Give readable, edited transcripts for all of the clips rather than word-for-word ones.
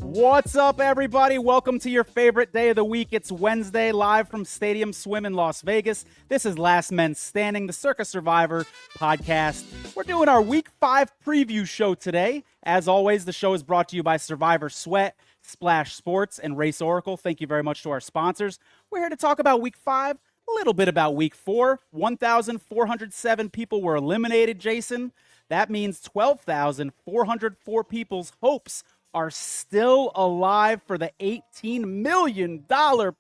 What's up, everybody? Welcome to your favorite day of the week. It's Wednesday, live from Stadium Swim in Las Vegas. This is Last Men Standing, the Circa Survivor podcast. We're doing our Week 5 preview show today. As always, the show is brought to you by Survivor Sweat, Splash Sports, and Race Oracle. Thank you very much to our sponsors. We're here to talk about Week 5, a little bit about Week 4. 1,407 people were eliminated, Jason. That means 12,404 people's hopes are still alive for the $18 million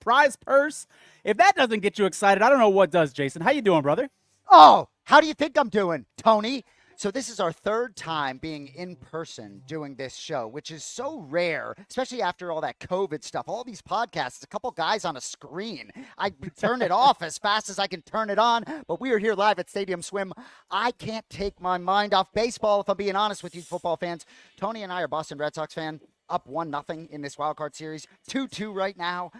prize purse. If that doesn't get you excited, I don't know what does, Jason. How you doing, brother? Oh, how do you think I'm doing, Tony? So this is our third time being in person doing this show, which is so rare, especially after all that COVID stuff. All these podcasts, a couple guys on a screen. I turn it off as fast as I can turn it on, but we are here live at Stadium Swim. I can't take my mind off baseball, if I'm being honest with you football fans. Tony and I are Boston Red Sox fan, up 1-0 in this wild card series, 2-2 right now.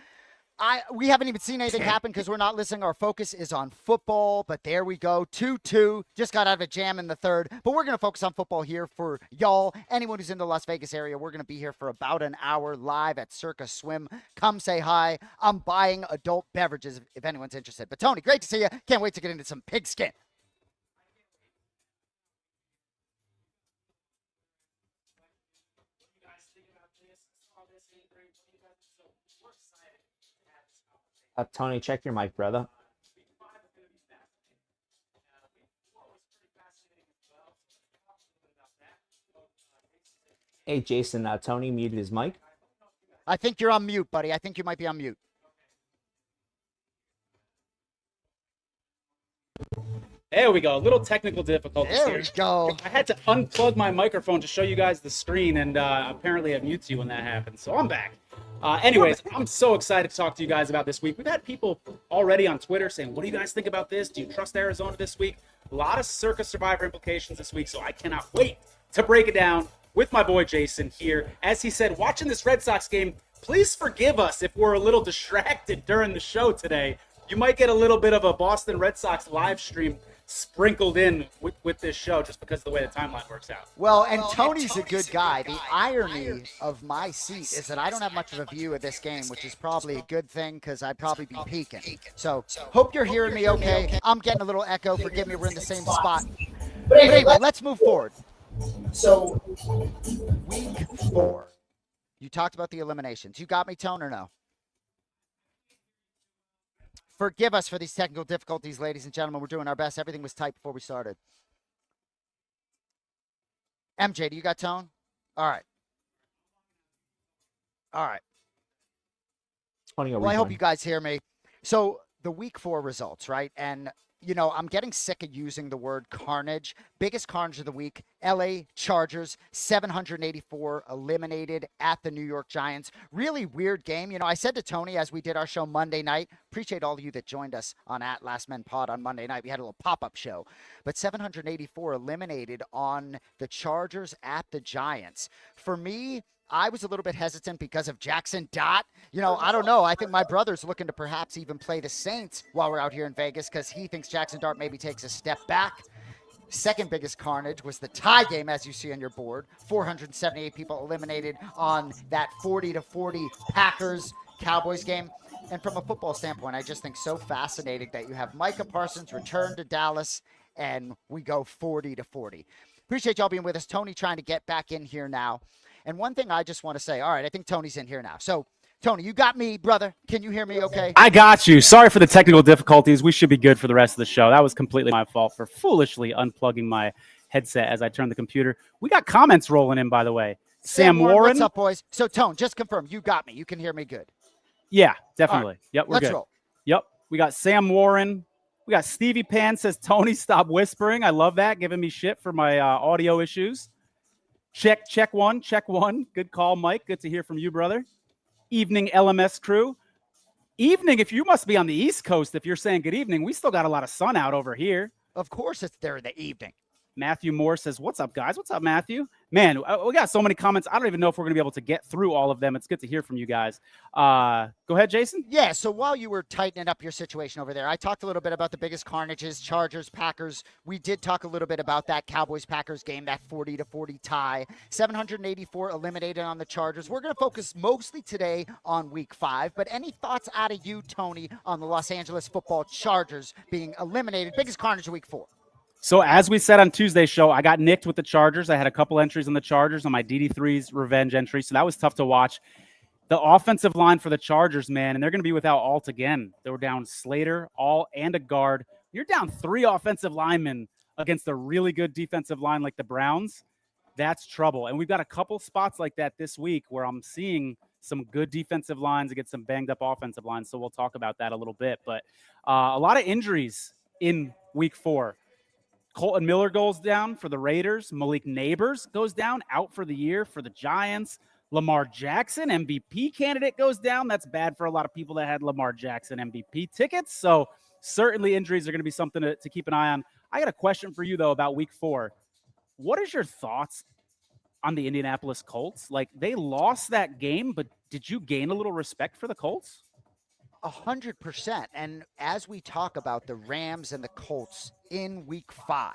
We haven't even seen anything happen because we're not listening. Our focus is on football, but there we go. 2-2. Just got out of a jam in the third. But we're going to focus on football here for y'all. Anyone who's in the Las Vegas area, we're going to be here for about an hour live at Circa Swim. Come say hi. I'm buying adult beverages if anyone's interested. But Tony, great to see you. Can't wait to get into some pigskin. Tony, check your mic, brother. Hey, Jason, Tony muted his mic. I think you're on mute, buddy. I think you might be on mute. There we go. A little technical difficulties here. There we go. I had to unplug my microphone to show you guys the screen, and apparently it mutes you when that happens. So I'm back. Anyways, I'm so excited to talk to you guys about this week. We've had people already on Twitter saying, what do you guys think about this? Do you trust Arizona this week? A lot of Circa Survivor implications this week, so I cannot wait to break it down with my boy Jason here. As he said, watching this Red Sox game, please forgive us if we're a little distracted during the show today. You might get a little bit of a Boston Red Sox live stream sprinkled in with this show just because of the way the timeline works out. Well, and Tony's a good guy. The irony of my seat is that I don't have much of a view of this game, which is probably a good thing because I'd probably be peeking. So hope you're hearing me okay. I'm getting a little echo. Forgive me, we're in the same spot. But anyway, let's move forward. So Week 4. You talked about the eliminations. You got me, Tone, or no? Forgive us for these technical difficulties, ladies and gentlemen. We're doing our best. Everything was tight before we started. MJ, do you got tone? All right. All right. Well, I hope you guys hear me. So the Week 4 results, right? And, you know, I'm getting sick of using the word carnage. Biggest carnage of the week, LA Chargers, 784 eliminated at the New York Giants. Really weird game. You know, I said to Tony as we did our show Monday night, appreciate all of you that joined us on at Last Men Pod on Monday night. We had a little pop-up show. But 784 eliminated on the Chargers at the Giants. For me, I was a little bit hesitant because of Jackson Dott. You know, I don't know. I think my brother's looking to perhaps even play the Saints while we're out here in Vegas because he thinks Jackson Dart maybe takes a step back. Second biggest carnage was the tie game, as you see on your board. 478 people eliminated on that 40-40 Packers-Cowboys game. And from a football standpoint, I just think so fascinating that you have Micah Parsons return to Dallas and we go 40-40. Appreciate y'all being with us. Tony trying to get back in here now. And one thing I just want to say, all right, I think Tony's in here now. So, Tony, you got me, brother. Can you hear me okay? I got you. Sorry for the technical difficulties. We should be good for the rest of the show. That was completely my fault for foolishly unplugging my headset as I turned the computer. We got comments rolling in, by the way. Sam Warren. What's up, boys? So, Tone, just confirm. You got me. You can hear me good. Yeah, definitely. Right. Yep, we're Let's good. roll. Yep. We got Sam Warren. We got Stevie Pan says, Tony, stop whispering. I love that. Giving me shit for my audio issues. Check one. Good call, Mike. Good to hear from you, brother. Evening LMS crew. Evening, if you must be on the East Coast, if you're saying good evening. We still got a lot of sun out over here. Of course it's there in the evening. Matthew Moore says, what's up, guys? What's up, Matthew? Man, we got so many comments. I don't even know if we're going to be able to get through all of them. It's good to hear from you guys. Go ahead, Jason. Yeah, so while you were tightening up your situation over there, I talked a little bit about the biggest carnages, Chargers, Packers. We did talk a little bit about that Cowboys-Packers game, that 40-40 tie. 784 eliminated on the Chargers. We're going to focus mostly today on Week 5, but any thoughts out of you, Tony, on the Los Angeles Football Chargers being eliminated? Biggest carnage of Week 4. So as we said on Tuesday's show, I got nicked with the Chargers. I had a couple entries on the Chargers on my DD3's revenge entry, so that was tough to watch. The offensive line for the Chargers, man, and they're going to be without Alt again. They were down Slater, Alt, and a guard. You're down 3 offensive linemen against a really good defensive line like the Browns. That's trouble. And we've got a couple spots like that this week where I'm seeing some good defensive lines against some banged-up offensive lines, so we'll talk about that a little bit. But a lot of injuries in Week 4. Colton Miller goes down for the Raiders. Malik Neighbors goes down, out for the year for the Giants. Lamar Jackson, MVP candidate, goes down. That's bad for a lot of people that had Lamar Jackson MVP tickets. So certainly injuries are going to be something to keep an eye on. I got a question for you, though, about Week 4. What is your thoughts on the Indianapolis Colts? Like, they lost that game, but did you gain a little respect for the Colts? 100%. And as we talk about the Rams and the Colts in Week 5,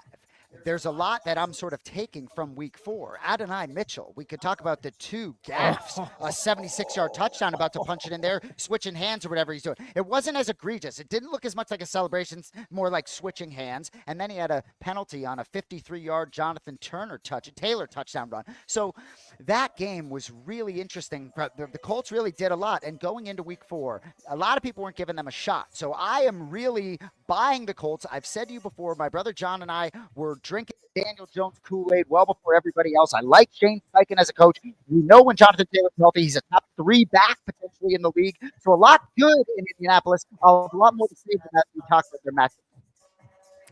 there's a lot that I'm sort of taking from Week 4. Adonai Mitchell, we could talk about the 2 gaffes, a 76-yard touchdown about to punch it in there, switching hands or whatever he's doing. It wasn't as egregious. It didn't look as much like a celebration, more like switching hands. And then he had a penalty on a 53-yard Jonathan Taylor touchdown run. So that game was really interesting. The Colts really did a lot. And going into Week 4, a lot of people weren't giving them a shot. So I am really buying the Colts. I've said to you before, my brother John and I were drinking Daniel Jones Kool-Aid well before everybody else. I like Shane Steichen as a coach. We know when Jonathan Taylor's healthy, he's a top 3 back potentially in the league. So a lot good in Indianapolis. A lot more to say than that we talked about their matchup.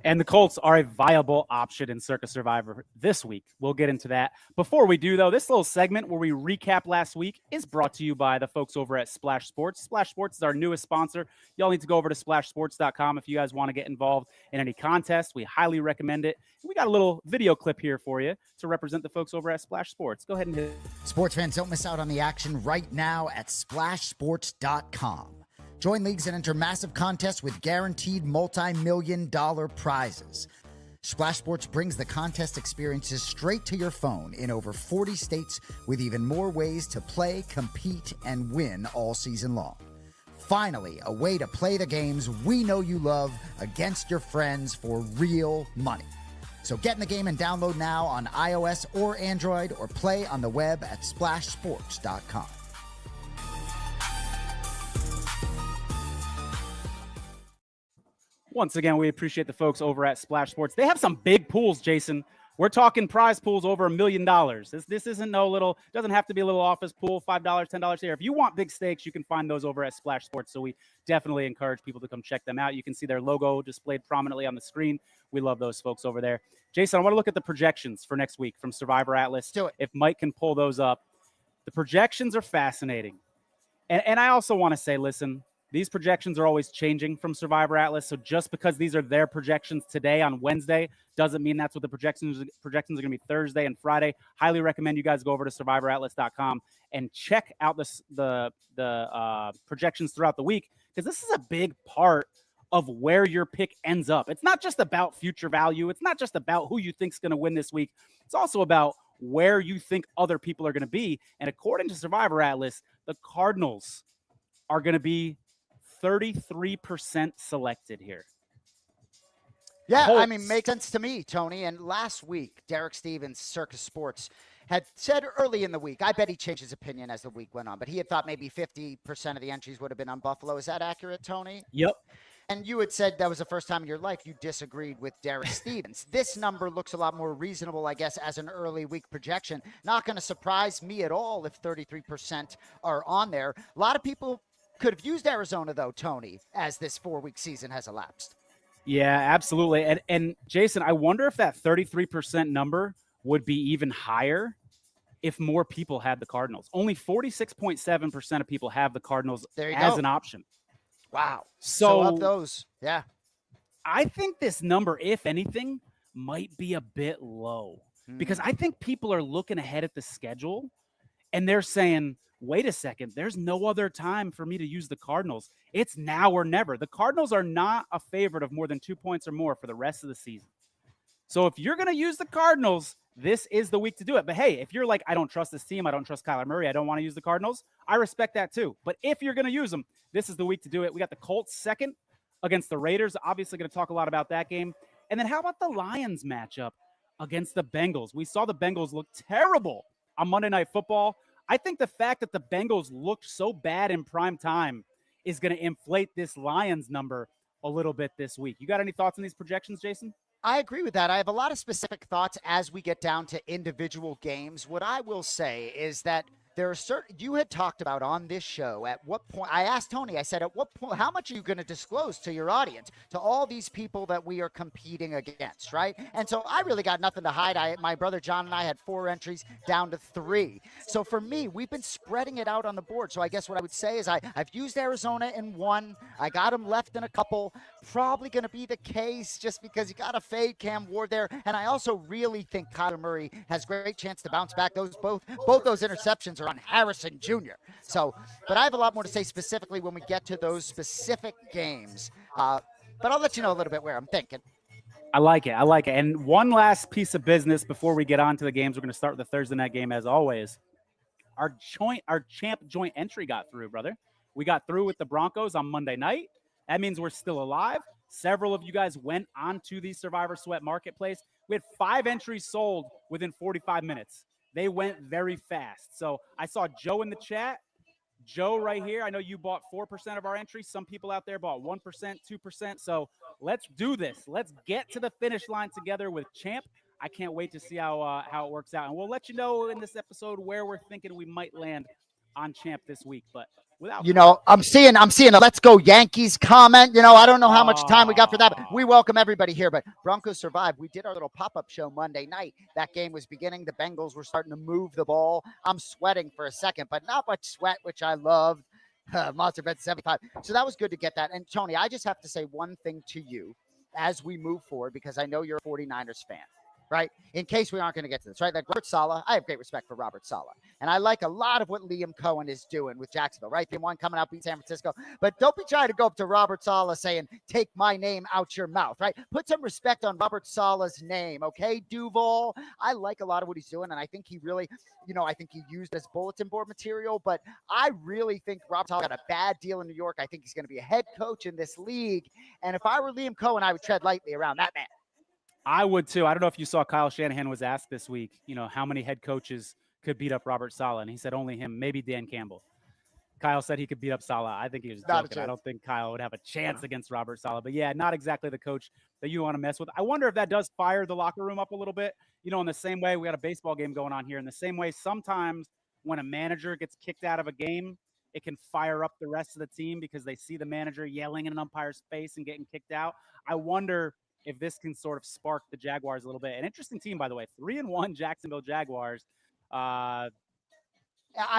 And the Colts are a viable option in Circa Survivor this week. We'll get into that. Before we do, though, this little segment where we recap last week is brought to you by the folks over at Splash Sports. Splash Sports is our newest sponsor. Y'all need to go over to splashsports.com if you guys want to get involved in any contest. We highly recommend it. We got a little video clip here for you to represent the folks over at Splash Sports. Go ahead and hit it. Sports fans, don't miss out on the action right now at splashsports.com. Join leagues and enter massive contests with guaranteed multi-million-dollar prizes. Splash Sports brings the contest experiences straight to your phone in over 40 states with even more ways to play, compete, and win all season long. Finally, a way to play the games we know you love against your friends for real money. So get in the game and download now on iOS or Android or play on the web at splashsports.com. Once again, we appreciate the folks over at Splash Sports. They have some big pools, Jason. We're talking prize pools over $1 million. This isn't no little, doesn't have to be a little office pool, $5, $10 here. If you want big stakes, you can find those over at Splash Sports. So we definitely encourage people to come check them out. You can see their logo displayed prominently on the screen. We love those folks over there. Jason, I want to look at the projections for next week from Survivor Atlas. Do it. If Mike can pull those up. The projections are fascinating. And I also want to say, listen, these projections are always changing from Survivor Atlas. So just because these are their projections today on Wednesday doesn't mean that's what the projections are going to be Thursday and Friday. Highly recommend you guys go over to survivoratlas.com and check out the projections throughout the week, because this is a big part of where your pick ends up. It's not just about future value. It's not just about who you think is going to win this week. It's also about where you think other people are going to be. And according to Survivor Atlas, the Cardinals are going to be 33% selected here. Yeah, Colts. I mean, makes sense to me, Tony. And last week, Derek Stevens, Circa Sports, had said early in the week, I bet he changed his opinion as the week went on, but he had thought maybe 50% of the entries would have been on Buffalo. Is that accurate, Tony? Yep. And you had said that was the first time in your life you disagreed with Derek Stevens. This number looks a lot more reasonable, I guess, as an early week projection. Not going to surprise me at all if 33% are on there. A lot of people could have used Arizona, though, Tony, as this 4-week season has elapsed. Yeah, absolutely. And Jason, I wonder if that 33% number would be even higher if more people had the Cardinals. Only 46.7% of people have the Cardinals as an option. Wow. So of those, yeah. I think this number, if anything, might be a bit low. Because I think people are looking ahead at the schedule and they're saying, wait a second, there's no other time for me to use the Cardinals. It's now or never. The Cardinals are not a favorite of more than 2 points or more for the rest of the season. So if you're going to use the Cardinals, this is the week to do it. But hey, if you're like, I don't trust this team, I don't trust Kyler Murray, I don't want to use the Cardinals, I respect that too. But if you're going to use them, this is the week to do it. We got the Colts second against the Raiders. Obviously going to talk a lot about that game. And then how about the Lions matchup against the Bengals? We saw the Bengals look terrible on Monday Night Football. I think the fact that the Bengals looked so bad in prime time is going to inflate this Lions number a little bit this week. You got any thoughts on these projections, Jason? I agree with that. I have a lot of specific thoughts as we get down to individual games. What I will say is that there are certain, you had talked about on this show, at what point, I asked Tony, I said, at what point, how much are you going to disclose to your audience, to all these people that we are competing against, right? And so I really got nothing to hide. My brother John and I had 4 entries down to 3. So for me, we've been spreading it out on the board. So I guess what I would say is I've used Arizona in 1. I got them left in a couple. Probably going to be the case just because you got to fade Cam Ward there. And I also really think Kyler Murray has great chance to bounce back. Both those interceptions are on Harrison Jr. So, but I have a lot more to say specifically when we get to those specific games. But I'll let you know a little bit where I'm thinking. I like it. And one last piece of business before we get on to the games. We're going to start with the Thursday night game as always. Our champ joint entry got through, brother. We got through with the Broncos on Monday night. That means we're still alive. Several of you guys went onto the Survivor Sweat Marketplace. We had 5 entries sold within 45 minutes. They went very fast. So I saw Joe in the chat. Joe right here, I know you bought 4% of our entries. Some people out there bought 1%, 2%. So let's do this. Let's get to the finish line together with Champ. I can't wait to see how it works out. And we'll let you know in this episode where we're thinking we might land on Champ this week. But without I'm seeing a Let's Go Yankees comment. I don't know how much time we got for that. But we welcome everybody here. But Broncos survived. We did our little pop-up show Monday night. That game was beginning. The Bengals were starting to move the ball. I'm sweating for a second, but not much sweat, which I loved. Monster bet 75. So that was good to get that. And Tony, I just have to say one thing to you as we move forward, because I know you're a 49ers fan. Right? In case we aren't going to get to this, right? Like Robert Saleh, I have great respect for Robert Saleh. And I like a lot of what Liam Cohen is doing with Jacksonville, right? Game 1 coming out, beat San Francisco. But don't be trying to go up to Robert Saleh saying, take my name out your mouth, right? Put some respect on Robert Saleh's name, okay, Duval? I like a lot of what he's doing, and I think he really, I think he used as bulletin board material, but I really think Robert Saleh got a bad deal in New York. I think he's going to be a head coach in this league. And if I were Liam Cohen, I would tread lightly around that man. I would too. I don't know if you saw Kyle Shanahan was asked this week, how many head coaches could beat up Robert Saleh, and he said only him, maybe Dan Campbell. Kyle said he could beat up Saleh. I think he was joking. I don't think Kyle would have a chance against Robert Saleh. But yeah, not exactly the coach that you want to mess with. I wonder if that does fire the locker room up a little bit. In the same way, we got a baseball game going on here. In the same way, sometimes when a manager gets kicked out of a game, it can fire up the rest of the team because they see the manager yelling in an umpire's face and getting kicked out. I wonder if this can sort of spark the Jaguars a little bit. An interesting team, by the way, 3-1 Jacksonville Jaguars. I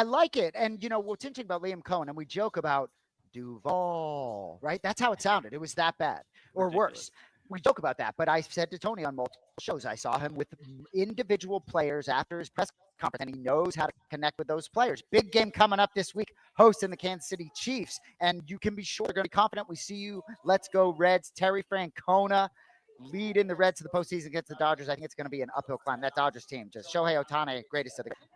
like it. And, what's interesting about Liam Cohen, and we joke about Duval, right? That's how it sounded. It was that bad or Ridiculous. Worse. We joke about that. But I said to Tony on multiple shows, I saw him with individual players after his press conference, and he knows how to connect with those players. Big game coming up this week, hosting the Kansas City Chiefs. And you can be sure they're going to be confident. We see you. Let's go Reds. Terry Francona lead in the Reds to the postseason against the Dodgers. I think it's going to be an uphill climb. That Dodgers team, just Shohei Ohtani, greatest of the game.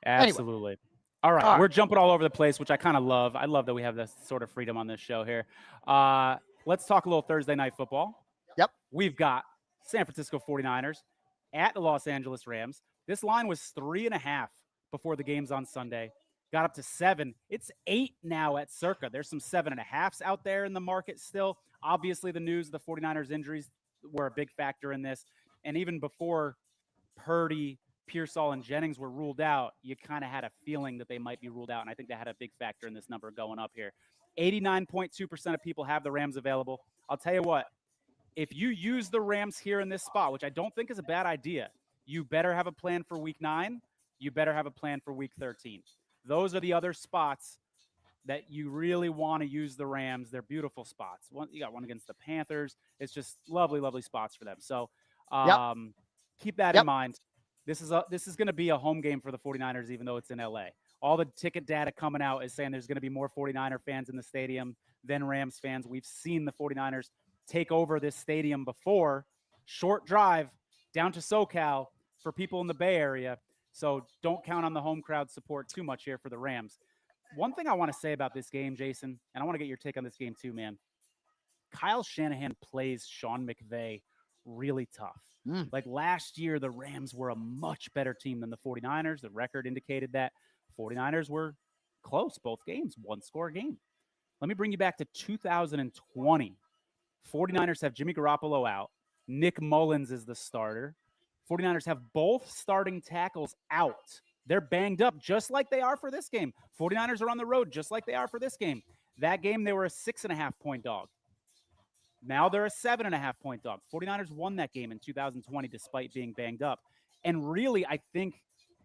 Absolutely. Anyway. All right. We're jumping all over the place, which I kind of love. I love that we have this sort of freedom on this show here. Let's talk a little Thursday night football. Yep. We've got San Francisco 49ers at the Los Angeles Rams. This line was 3.5 before the games on Sunday. Got up to 7. It's 8 now at Circa. There's some 7.5s out there in the market still. Obviously, the news of the 49ers injuries were a big factor in this. And even before Purdy, Pearsall, and Jennings were ruled out, you kind of had a feeling that they might be ruled out. And I think that had a big factor in this number going up here. 89.2% of people have the Rams available. I'll tell you what, if you use the Rams here in this spot, which I don't think is a bad idea, you better have a plan for week 9. You better have a plan for week 13. Those are the other spots that you really want to use the Rams. They're beautiful spots. You got one against the Panthers. It's just lovely, lovely spots for them. So keep that in mind. This is going to be a home game for the 49ers, even though it's in LA. All the ticket data coming out is saying there's going to be more 49er fans in the stadium than Rams fans. We've seen the 49ers take over this stadium before. Short drive down to SoCal for people in the Bay Area. So don't count on the home crowd support too much here for the Rams. One thing I want to say about this game, Jason, and I want to get your take on this game too, man. Kyle Shanahan plays Sean McVay really tough. Like last year, the Rams were a much better team than the 49ers. The record indicated that. 49ers were close both games, one-score game. Let me bring you back to 2020. 49ers have Jimmy Garoppolo out. Nick Mullins is the starter. 49ers have both starting tackles out. They're banged up just like they are for this game. 49ers are on the road just like they are for this game. That game, they were a 6.5-point dog. Now they're a 7.5-point dog. 49ers won that game in 2020 despite being banged up. And really, I think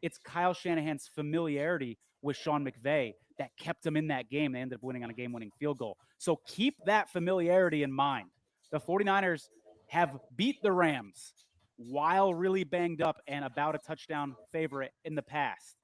it's Kyle Shanahan's familiarity with Sean McVay that kept them in that game. They ended up winning on a game-winning field goal. So keep that familiarity in mind. The 49ers have beat the Rams while really banged up and about a touchdown favorite in the past.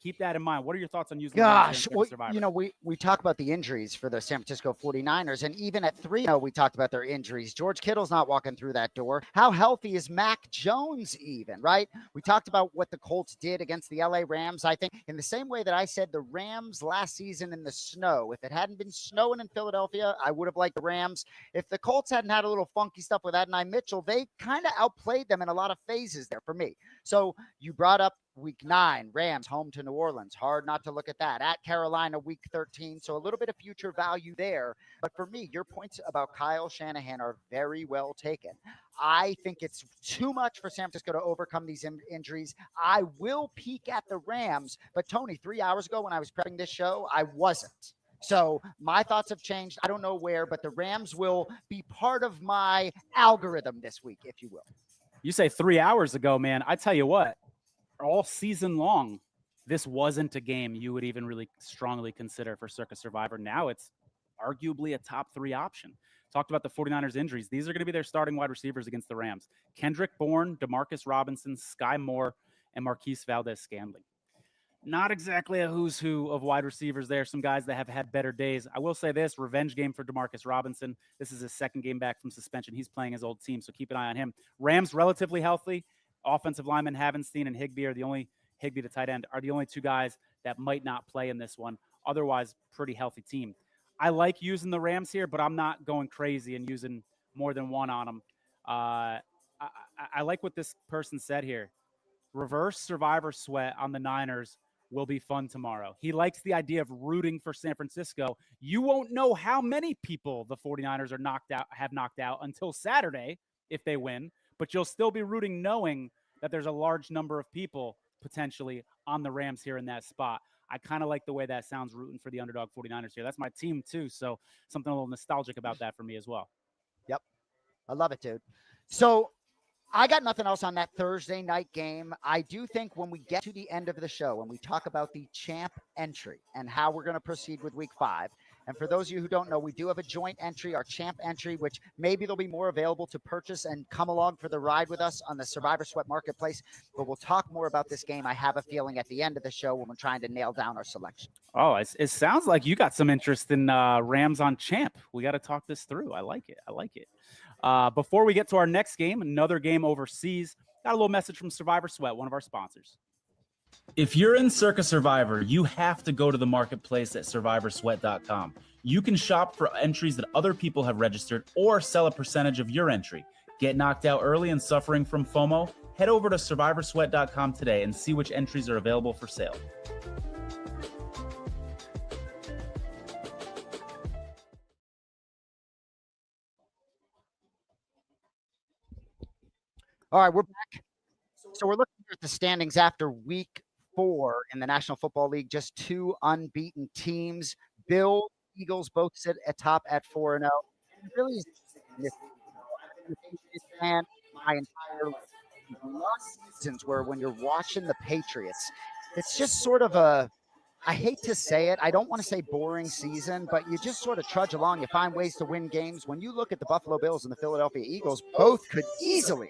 Keep that in mind. What are your thoughts on using the Rams well, Survivor? You know, we talk about the injuries for the San Francisco 49ers, and even at 3-0, we talked about their injuries. George Kittle's not walking through that door. How healthy is Mac Jones even, right? We talked about what the Colts did against the LA Rams. I think in the same way that I said the Rams last season in the snow, if it hadn't been snowing in Philadelphia, I would have liked the Rams. If the Colts hadn't had a little funky stuff with Adonai Mitchell, they kind of outplayed them in a lot of phases there for me. So you brought up Week 9, Rams home to New Orleans. Hard not to look at that. At Carolina, Week 13. So a little bit of future value there. But for me, your points about Kyle Shanahan are very well taken. I think it's too much for San Francisco to overcome these injuries. I will peek at the Rams. But Tony, 3 hours ago when I was prepping this show, I wasn't. So my thoughts have changed. I don't know where, but the Rams will be part of my algorithm this week, if you will. You say 3 hours ago, man. I tell you what. All season long, this wasn't a game you would even really strongly consider for Circa Survivor. Now it's arguably a top 3 option. Talked about the 49ers injuries. These are going to be their starting wide receivers against the Rams. Kendrick Bourne, Demarcus Robinson, Sky Moore, and Marquise Valdez-Scantling. Not exactly a who's who of wide receivers there. Some guys that have had better days. I will say this, revenge game for Demarcus Robinson. This is his second game back from suspension. He's playing his old team, so keep an eye on him. Rams relatively healthy. Offensive linemen Havenstein and Higbee, the tight end, are the only two guys that might not play in this one. Otherwise, pretty healthy team. I like using the Rams here, but I'm not going crazy and using more than one on them. I like what this person said here. Reverse Survivor sweat on the Niners will be fun tomorrow. He likes the idea of rooting for San Francisco. You won't know how many people the 49ers have knocked out until Saturday if they win. But you'll still be rooting knowing that there's a large number of people potentially on the Rams here in that spot. I kind of like the way that sounds, rooting for the underdog 49ers here. That's my team too, so something a little nostalgic about that for me as well. Yep. I love it, dude. So I got nothing else on that Thursday night game. I do think when we get to the end of the show and we talk about the champ entry and how we're going to proceed with Week 5, and for those of you who don't know, we do have a joint entry, our champ entry, which maybe there'll be more available to purchase and come along for the ride with us on the Survivor Sweat Marketplace. But we'll talk more about this game, I have a feeling, at the end of the show when we're trying to nail down our selection. Oh, it sounds like you got some interest in Rams on champ. We got to talk this through. I like it. Before we get to our next game, another game overseas, got a little message from Survivor Sweat, one of our sponsors. If you're in Circa Survivor, you have to go to the marketplace at survivorsweat.com. You can shop for entries that other people have registered or sell a percentage of your entry. Get knocked out early and suffering from FOMO? Head over to survivorsweat.com today and see which entries are available for sale. All right, we're back. So we're looking at the standings after Week 4 in the National Football League. Just 2 unbeaten teams. Bills, Eagles both sit atop at 4-0. It really is and my entire last seasons where when you're watching the Patriots, it's just sort of I hate to say it, I don't want to say boring season, but you just sort of trudge along. You find ways to win games. When you look at the Buffalo Bills and the Philadelphia Eagles, both could easily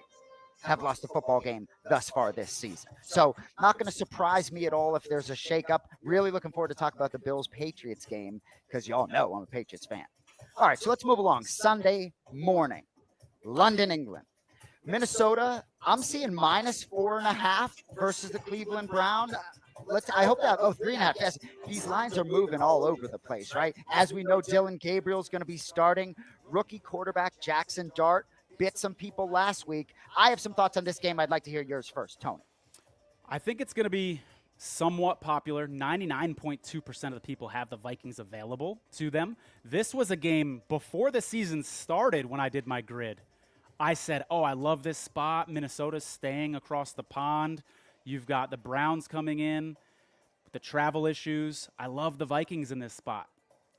have lost a football game thus far this season. So not going to surprise me at all if there's a shakeup. Really looking forward to talk about the Bills-Patriots game because y'all know I'm a Patriots fan. All right, so let's move along. Sunday morning, London, England. Minnesota, I'm seeing -4.5 versus the Cleveland Browns. I hope that, 3.5. Yes, these lines are moving all over the place, right? As we know, Dylan Gabriel's going to be starting. Rookie quarterback Jackson Dart bit some people last week. I have some thoughts on this game. I'd like to hear yours first, Tony. I think it's going to be somewhat popular. 99.2% of the people have the Vikings available to them. This was a game before the season started when I did my grid. I said, I love this spot. Minnesota's staying across the pond. You've got the Browns coming in with the travel issues. I love the Vikings in this spot.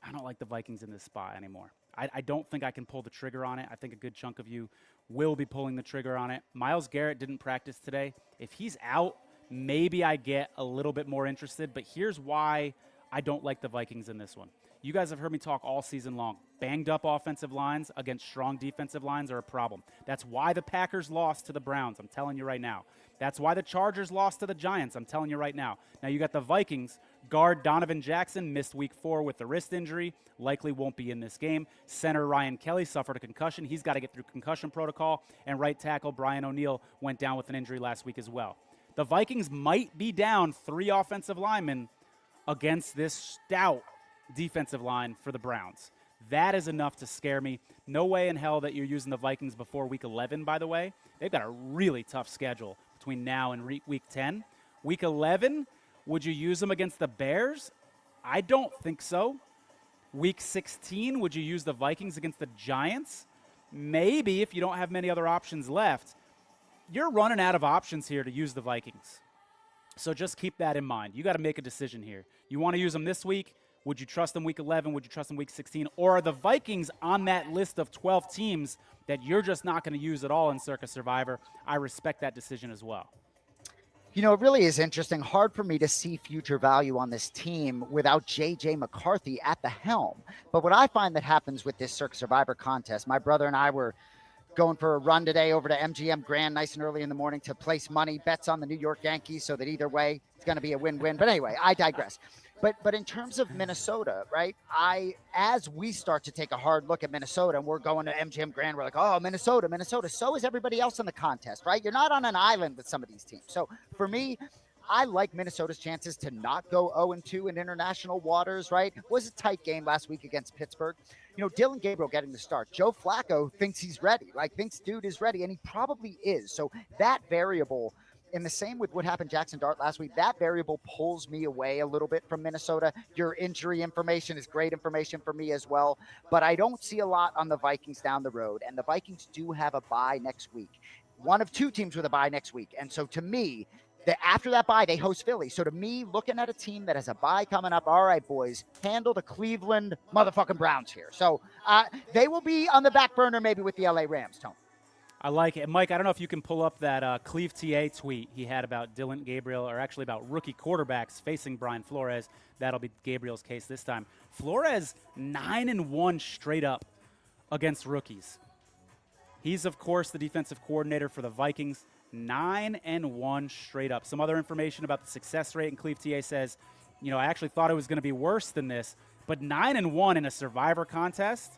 I don't like the Vikings in this spot anymore. I don't think I can pull the trigger on it. I think a good chunk of you will be pulling the trigger on it. Myles Garrett didn't practice today. If he's out, maybe I get a little bit more interested. But here's why I don't like the Vikings in this one. You guys have heard me talk all season long. Banged up offensive lines against strong defensive lines are a problem. That's why the Packers lost to the Browns. I'm telling you right now. That's why the Chargers lost to the Giants. I'm telling you right now. Now you got the Vikings. Guard Donovan Jackson missed week 4 with the wrist injury. Likely won't be in this game. Center Ryan Kelly suffered a concussion. He's got to get through concussion protocol. And right tackle Brian O'Neill went down with an injury last week as well. The Vikings might be down 3 offensive linemen against this stout defensive line for the Browns. That is enough to scare me. No way in hell that you're using the Vikings before week 11, by the way. They've got a really tough schedule between now and week 10. Week 11, would you use them against the Bears? I don't think so. Week 16, would you use the Vikings against the Giants? Maybe if you don't have many other options left. You're running out of options here to use the Vikings. So just keep that in mind. You got to make a decision here. You want to use them this week? Would you trust them week 11? Would you trust them week 16? Or are the Vikings on that list of 12 teams that you're just not going to use at all in Circa Survivor? I respect that decision as well. You know, it really is interesting. Hard for me to see future value on this team without J.J. McCarthy at the helm. But what I find that happens with this Circa Survivor contest, my brother and I were going for a run today over to MGM Grand nice and early in the morning to place money, bets on the New York Yankees so that either way it's going to be a win-win. But anyway, I digress. But in terms of Minnesota, right, as we start to take a hard look at Minnesota and we're going to MGM Grand, we're like, oh, Minnesota. So is everybody else in the contest, right? You're not on an island with some of these teams. So for me, I like Minnesota's chances to not go 0-2 in international waters, right? It was a tight game last week against Pittsburgh. You know, Dylan Gabriel getting the start. Joe Flacco thinks he's ready, thinks dude is ready, and he probably is. So that variable, in the same with what happened Jackson Dart last week, that variable pulls me away a little bit from Minnesota. Your injury information is great information for me as well, but I don't see a lot on the Vikings down the road, and the Vikings do have a bye next week. One of 2 teams with a bye next week, and so to me, after that bye, they host Philly. So to me, looking at a team that has a bye coming up, all right, boys, handle the Cleveland motherfucking Browns here. So they will be on the back burner maybe with the LA Rams, Tony. I like it. Mike, I don't know if you can pull up that Cleve TA tweet he had about Dylan Gabriel, or actually about rookie quarterbacks facing Brian Flores. That'll be Gabriel's case this time. Flores 9-1 straight up against rookies. He's, of course, the defensive coordinator for the Vikings. 9-1 straight up. Some other information about the success rate, and Cleve TA says, I actually thought it was going to be worse than this, but 9-1 in a Survivor contest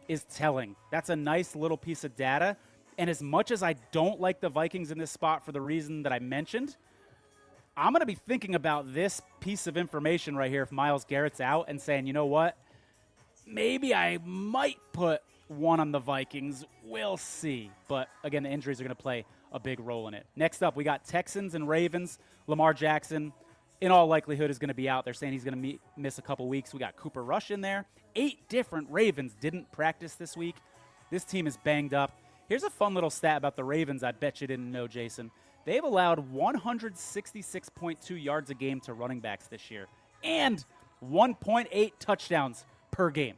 is telling. That's a nice little piece of data. And as much as I don't like the Vikings in this spot for the reason that I mentioned, I'm going to be thinking about this piece of information right here if Myles Garrett's out and saying, you know what, maybe I might put one on the Vikings. We'll see. But again, the injuries are going to play a big role in it. Next up, we got Texans and Ravens. Lamar Jackson, in all likelihood, is going to be out. They're saying he's going to miss a couple weeks. We got Cooper Rush in there. 8 different Ravens didn't practice this week. This team is banged up. Here's a fun little stat about the Ravens I bet you didn't know, Jason. They've allowed 166.2 yards a game to running backs this year and 1.8 touchdowns per game.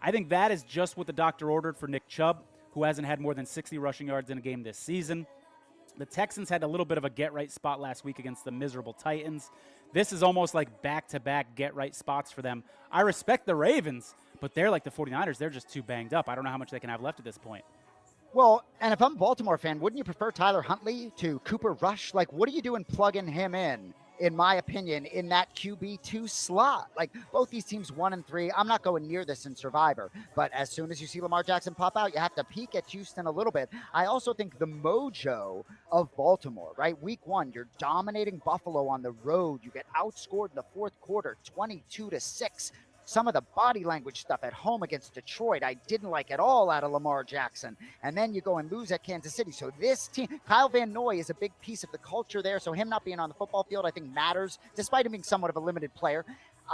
I think that is just what the doctor ordered for Nick Chubb, who hasn't had more than 60 rushing yards in a game this season. The Texans had a little bit of a get-right spot last week against the miserable Titans. This is almost like back-to-back get-right spots for them. I respect the Ravens, but they're like the 49ers. They're just too banged up. I don't know how much they can have left at this point. Well, and if I'm a Baltimore fan, wouldn't you prefer Tyler Huntley to Cooper Rush? Like, what are you doing plugging him in my opinion, in that QB2 slot? Like, both these teams 1-3. I'm not going near this in Survivor, but as soon as you see Lamar Jackson pop out, you have to peek at Houston a little bit. I also think the mojo of Baltimore, right? Week 1, you're dominating Buffalo on the road. You get outscored in the fourth quarter, 22-6. Some of the body language stuff at home against Detroit, I didn't like at all out of Lamar Jackson. And then you go and lose at Kansas City. So this team, Kyle Van Noy is a big piece of the culture there. So him not being on the football field, I think matters, despite him being somewhat of a limited player.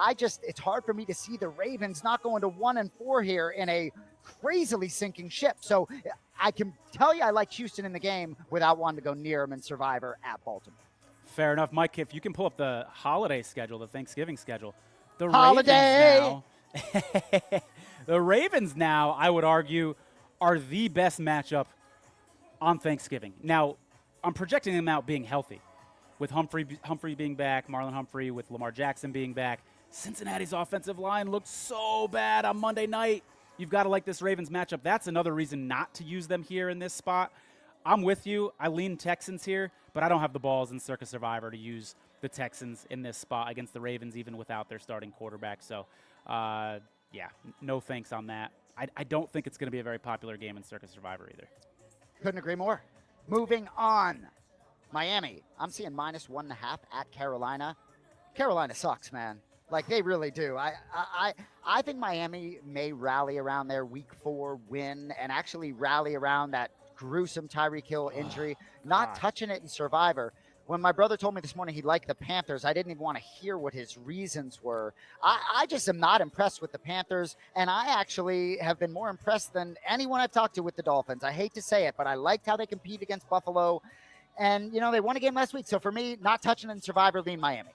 It's hard for me to see the Ravens not going to 1-4 here in a crazily sinking ship. So I can tell you I like Houston in the game without wanting to go near them in Survivor at Baltimore. Fair enough. Mike, if you can pull up the holiday schedule, the Thanksgiving schedule, the holiday. The Ravens now, I would argue, are the best matchup on Thanksgiving. Now, I'm projecting them out being healthy, with Humphrey being back, Marlon Humphrey, with Lamar Jackson being back. Cincinnati's offensive line looked so bad on Monday night. You've got to like this Ravens matchup. That's another reason not to use them here in this spot. I'm with you. I lean Texans here, but I don't have the balls in Circa Survivor to use the Texans in this spot against the Ravens, even without their starting quarterback. So, yeah, no thanks on that. I don't think it's going to be a very popular game in Circa Survivor either. Couldn't agree more. Moving on. Miami. I'm seeing -1.5 at Carolina. Carolina sucks, man. Like, they really do. I think Miami may rally around their Week 4 win and actually rally around that gruesome Tyreek Hill injury, not touching it in Survivor. When my brother told me this morning he liked the Panthers, I didn't even want to hear what his reasons were. I just am not impressed with the Panthers, and I actually have been more impressed than anyone I've talked to with the Dolphins. I hate to say it, but I liked how they compete against Buffalo. And, they won a game last week. So for me, not touching it in Survivor, lean Miami.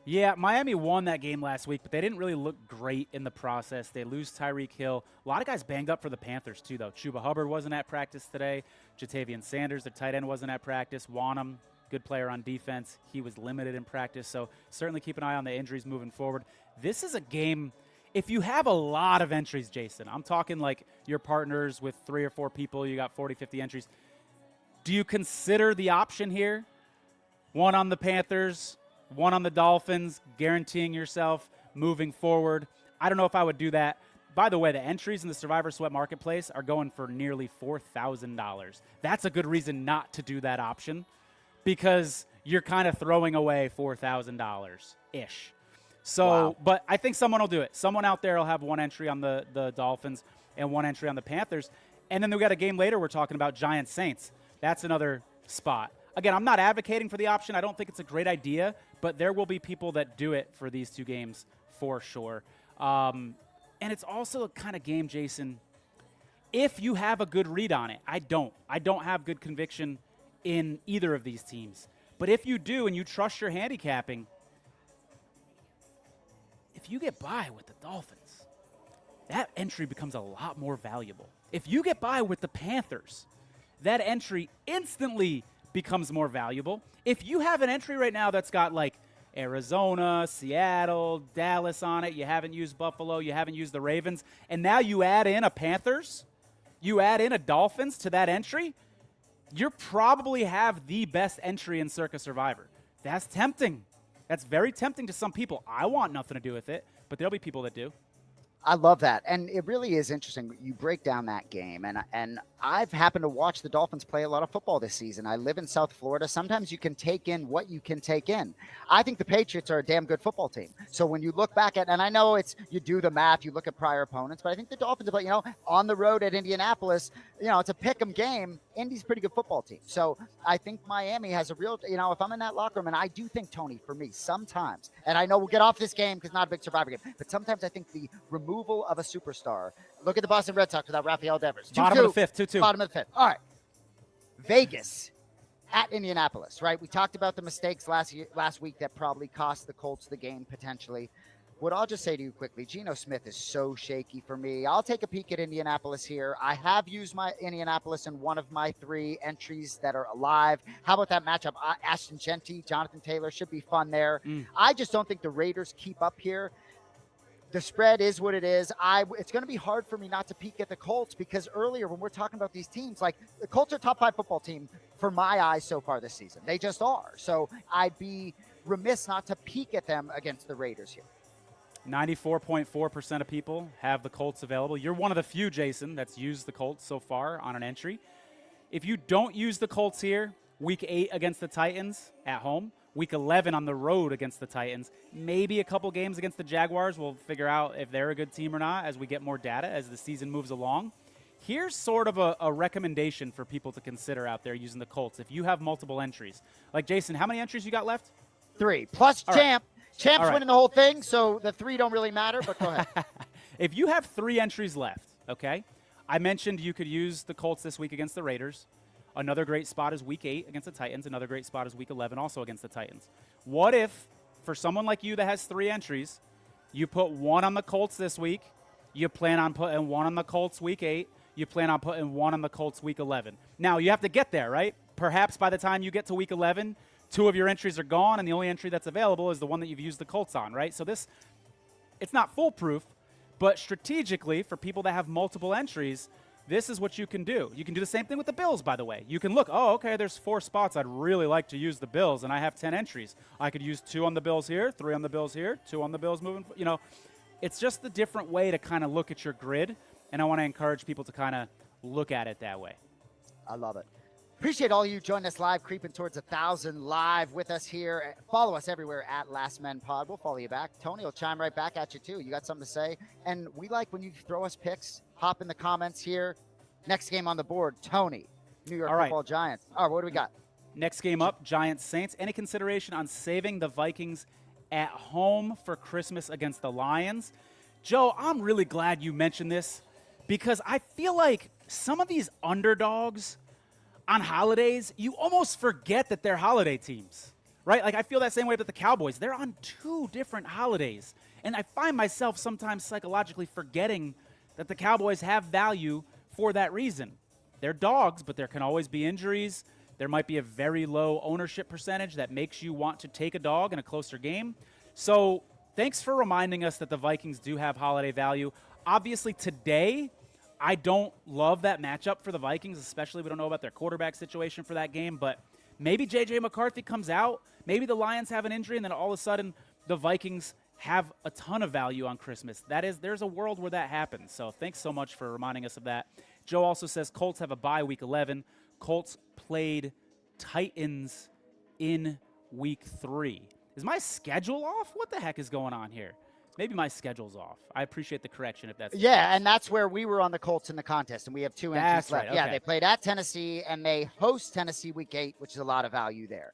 Yeah, Miami won that game last week, but they didn't really look great in the process. They lose Tyreek Hill. A lot of guys banged up for the Panthers, too, though. Chuba Hubbard wasn't at practice today. Jatavian Sanders, the tight end, wasn't at practice. Wanham, good player on defense. He was limited in practice, so certainly keep an eye on the injuries moving forward. This is a game, if you have a lot of entries, Jason, I'm talking like your partners with 3 or 4 people, you got 40, 50 entries. Do you consider the option here? One on the Panthers, one on the Dolphins, guaranteeing yourself moving forward. I don't know if I would do that. By the way, the entries in the Survivor Sweat Marketplace are going for nearly $4,000. That's a good reason not to do that option because you're kind of throwing away $4,000-ish. So, wow. But I think someone will do it. Someone out there will have one entry on the Dolphins and one entry on the Panthers. And then we got a game later we're talking about Giants-Saints. That's another spot. Again, I'm not advocating for the option. I don't think it's a great idea, but there will be people that do it for these 2 games for sure. And it's also a kind of game, Jason, if you have a good read on it. I don't have good conviction in either of these teams. But if you do and you trust your handicapping, if you get by with the Dolphins, that entry becomes a lot more valuable. If you get by with the Panthers, that entry instantly becomes more valuable. If you have an entry right now that's got like Arizona, Seattle, Dallas on it, you haven't used Buffalo, you haven't used the Ravens, and now you add in a Panthers, you add in a Dolphins to that entry, you probably have the best entry in Circa Survivor. That's tempting. That's very tempting to some people. I want nothing to do with it, but there'll be people that do. I love that. And it really is interesting. You break down that game, and I've happened to watch the Dolphins play a lot of football this season. I live in South Florida. Sometimes you can take in what you can take in. I think the Patriots are a damn good football team. So when you look back at, and I know you do the math, you look at prior opponents, but I think the Dolphins are, on the road at Indianapolis, it's a pick 'em game. Indy's a pretty good football team. So I think Miami has a real, if I'm in that locker room, and I do think, Tony, for me, sometimes, and I know we'll get off this game because not a big Survivor game, but sometimes I think the removal of a superstar. Look at the Boston Red Sox without Rafael Devers. Bottom of the fifth, 2-2. Bottom of the 5th. All right. Vegas at Indianapolis, right? We talked about the mistakes last week that probably cost the Colts the game potentially. What I'll just say to you quickly, Geno Smith is so shaky for me. I'll take a peek at Indianapolis here. I have used my Indianapolis in one of my 3 entries that are alive. How about that matchup? Ashton Genty, Jonathan Taylor should be fun there. I just don't think the Raiders keep up here. The spread is what it is. It's going to be hard for me not to peek at the Colts because earlier when we're talking about these teams, like the Colts are top 5 football team for my eyes so far this season. They just are. So I'd be remiss not to peek at them against the Raiders here. 94.4% of people have the Colts available. You're one of the few, Jason, that's used the Colts so far on an entry. If you don't use the Colts here, week 8 against the Titans at home, week 11 on the road against the Titans, maybe a couple games against the Jaguars. We'll figure out if they're a good team or not as we get more data as the season moves along. Here's sort of a recommendation for people to consider out there using the Colts if you have multiple entries. Like, Jason, how many entries you got left? 3, plus All Champ. Right. Champ's winning the whole thing, so the 3 don't really matter, but go ahead. If you have 3 entries left, okay, I mentioned you could use the Colts this week against the Raiders. Another great spot is week 8 against the Titans. Another great spot is week 11 also against the Titans. What if, for someone like you that has 3 entries, you put 1 on the Colts this week, you plan on putting 1 on the Colts week 8, you plan on putting 1 on the Colts week 11. Now, you have to get there, right? Perhaps by the time you get to week 11, 2 of your entries are gone, and the only entry that's available is the one that you've used the Colts on, right? So it's not foolproof, but strategically, for people that have multiple entries, this is what you can do. You can do the same thing with the Bills, by the way. You can look, okay, there's 4 spots. I'd really like to use the Bills, and I have 10 entries. I could use 2 on the Bills here, 3 on the Bills here, 2 on the Bills moving. It's just a different way to kind of look at your grid, and I want to encourage people to kind of look at it that way. I love it. Appreciate all you joining us live, creeping towards 1,000 live with us here. Follow us everywhere at Last Men Pod. We'll follow you back. Tony will chime right back at you, too. You got something to say? And we like when you throw us picks. Hop in the comments here. Next game on the board, Tony, New York Football Giants. All right, what do we got? Next game up, Giants-Saints. Any consideration on saving the Vikings at home for Christmas against the Lions? Joe, I'm really glad you mentioned this because I feel like some of these underdogs on holidays, you almost forget that they're holiday teams, right? Like, I feel that same way with the Cowboys. They're on 2 different holidays, and I find myself sometimes psychologically forgetting that the Cowboys have value for that reason. They're dogs, but there can always be injuries. There might be a very low ownership percentage that makes you want to take a dog in a closer game. So thanks for reminding us that the Vikings do have holiday value. Obviously, today, I don't love that matchup for the Vikings, especially we don't know about their quarterback situation for that game, but maybe J.J. McCarthy comes out, maybe the Lions have an injury, and then all of a sudden the Vikings have a ton of value on Christmas. There's a world where that happens, so thanks so much for reminding us of that. Joe also says Colts have a bye week 11. Colts played Titans in week 3. Is my schedule off? What the heck is going on here? Maybe my schedule's off. I appreciate the correction if that's and that's where we were on the Colts in the contest, and we have 2 entries left. Right, okay. Yeah, they played at Tennessee, and they host Tennessee week 8, which is a lot of value there.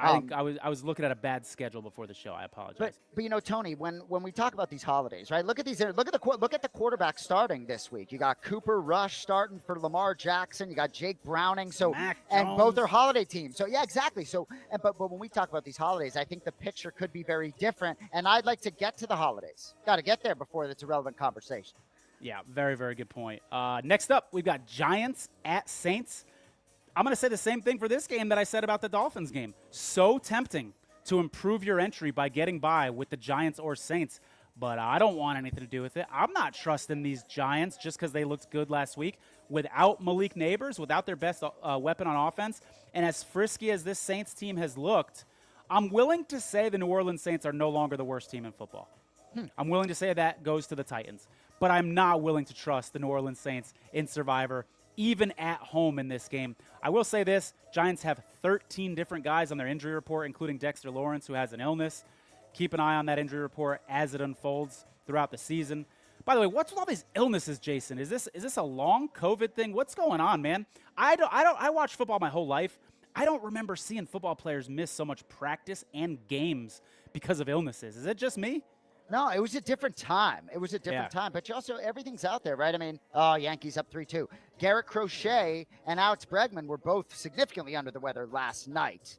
I think I was looking at a bad schedule before the show. I apologize. But Tony, when we talk about these holidays, right? Look at the quarterback starting this week. You got Cooper Rush starting for Lamar Jackson. You got Jake Browning. So and both are holiday teams. So yeah, exactly. So but when we talk about these holidays, I think the picture could be very different. And I'd like to get to the holidays. Got to get there before it's a relevant conversation. Yeah, very, very good point. Next up, we've got Giants at Saints. I'm going to say the same thing for this game that I said about the Dolphins game. So tempting to improve your entry by getting by with the Giants or Saints, but I don't want anything to do with it. I'm not trusting these Giants just because they looked good last week without Malik Neighbors, without their best weapon on offense. And as frisky as this Saints team has looked, I'm willing to say the New Orleans Saints are no longer the worst team in football. I'm willing to say that goes to the Titans, but I'm not willing to trust the New Orleans Saints in Survivor, even at home in this game. I will say this, Giants have 13 different guys on their injury report, including Dexter Lawrence, who has an illness. Keep an eye on that injury report as it unfolds throughout the season. By the way, what's with all these illnesses, Jason? Is this a long COVID thing? What's going on, man? I watched football my whole life. I don't remember seeing football players miss so much practice and games because of illnesses. Is it just me? No, it was a different time. It was a different time. But you also, everything's out there, right? I mean, Yankees up 3-2. Garrett Crochet and Alex Bregman were both significantly under the weather last night.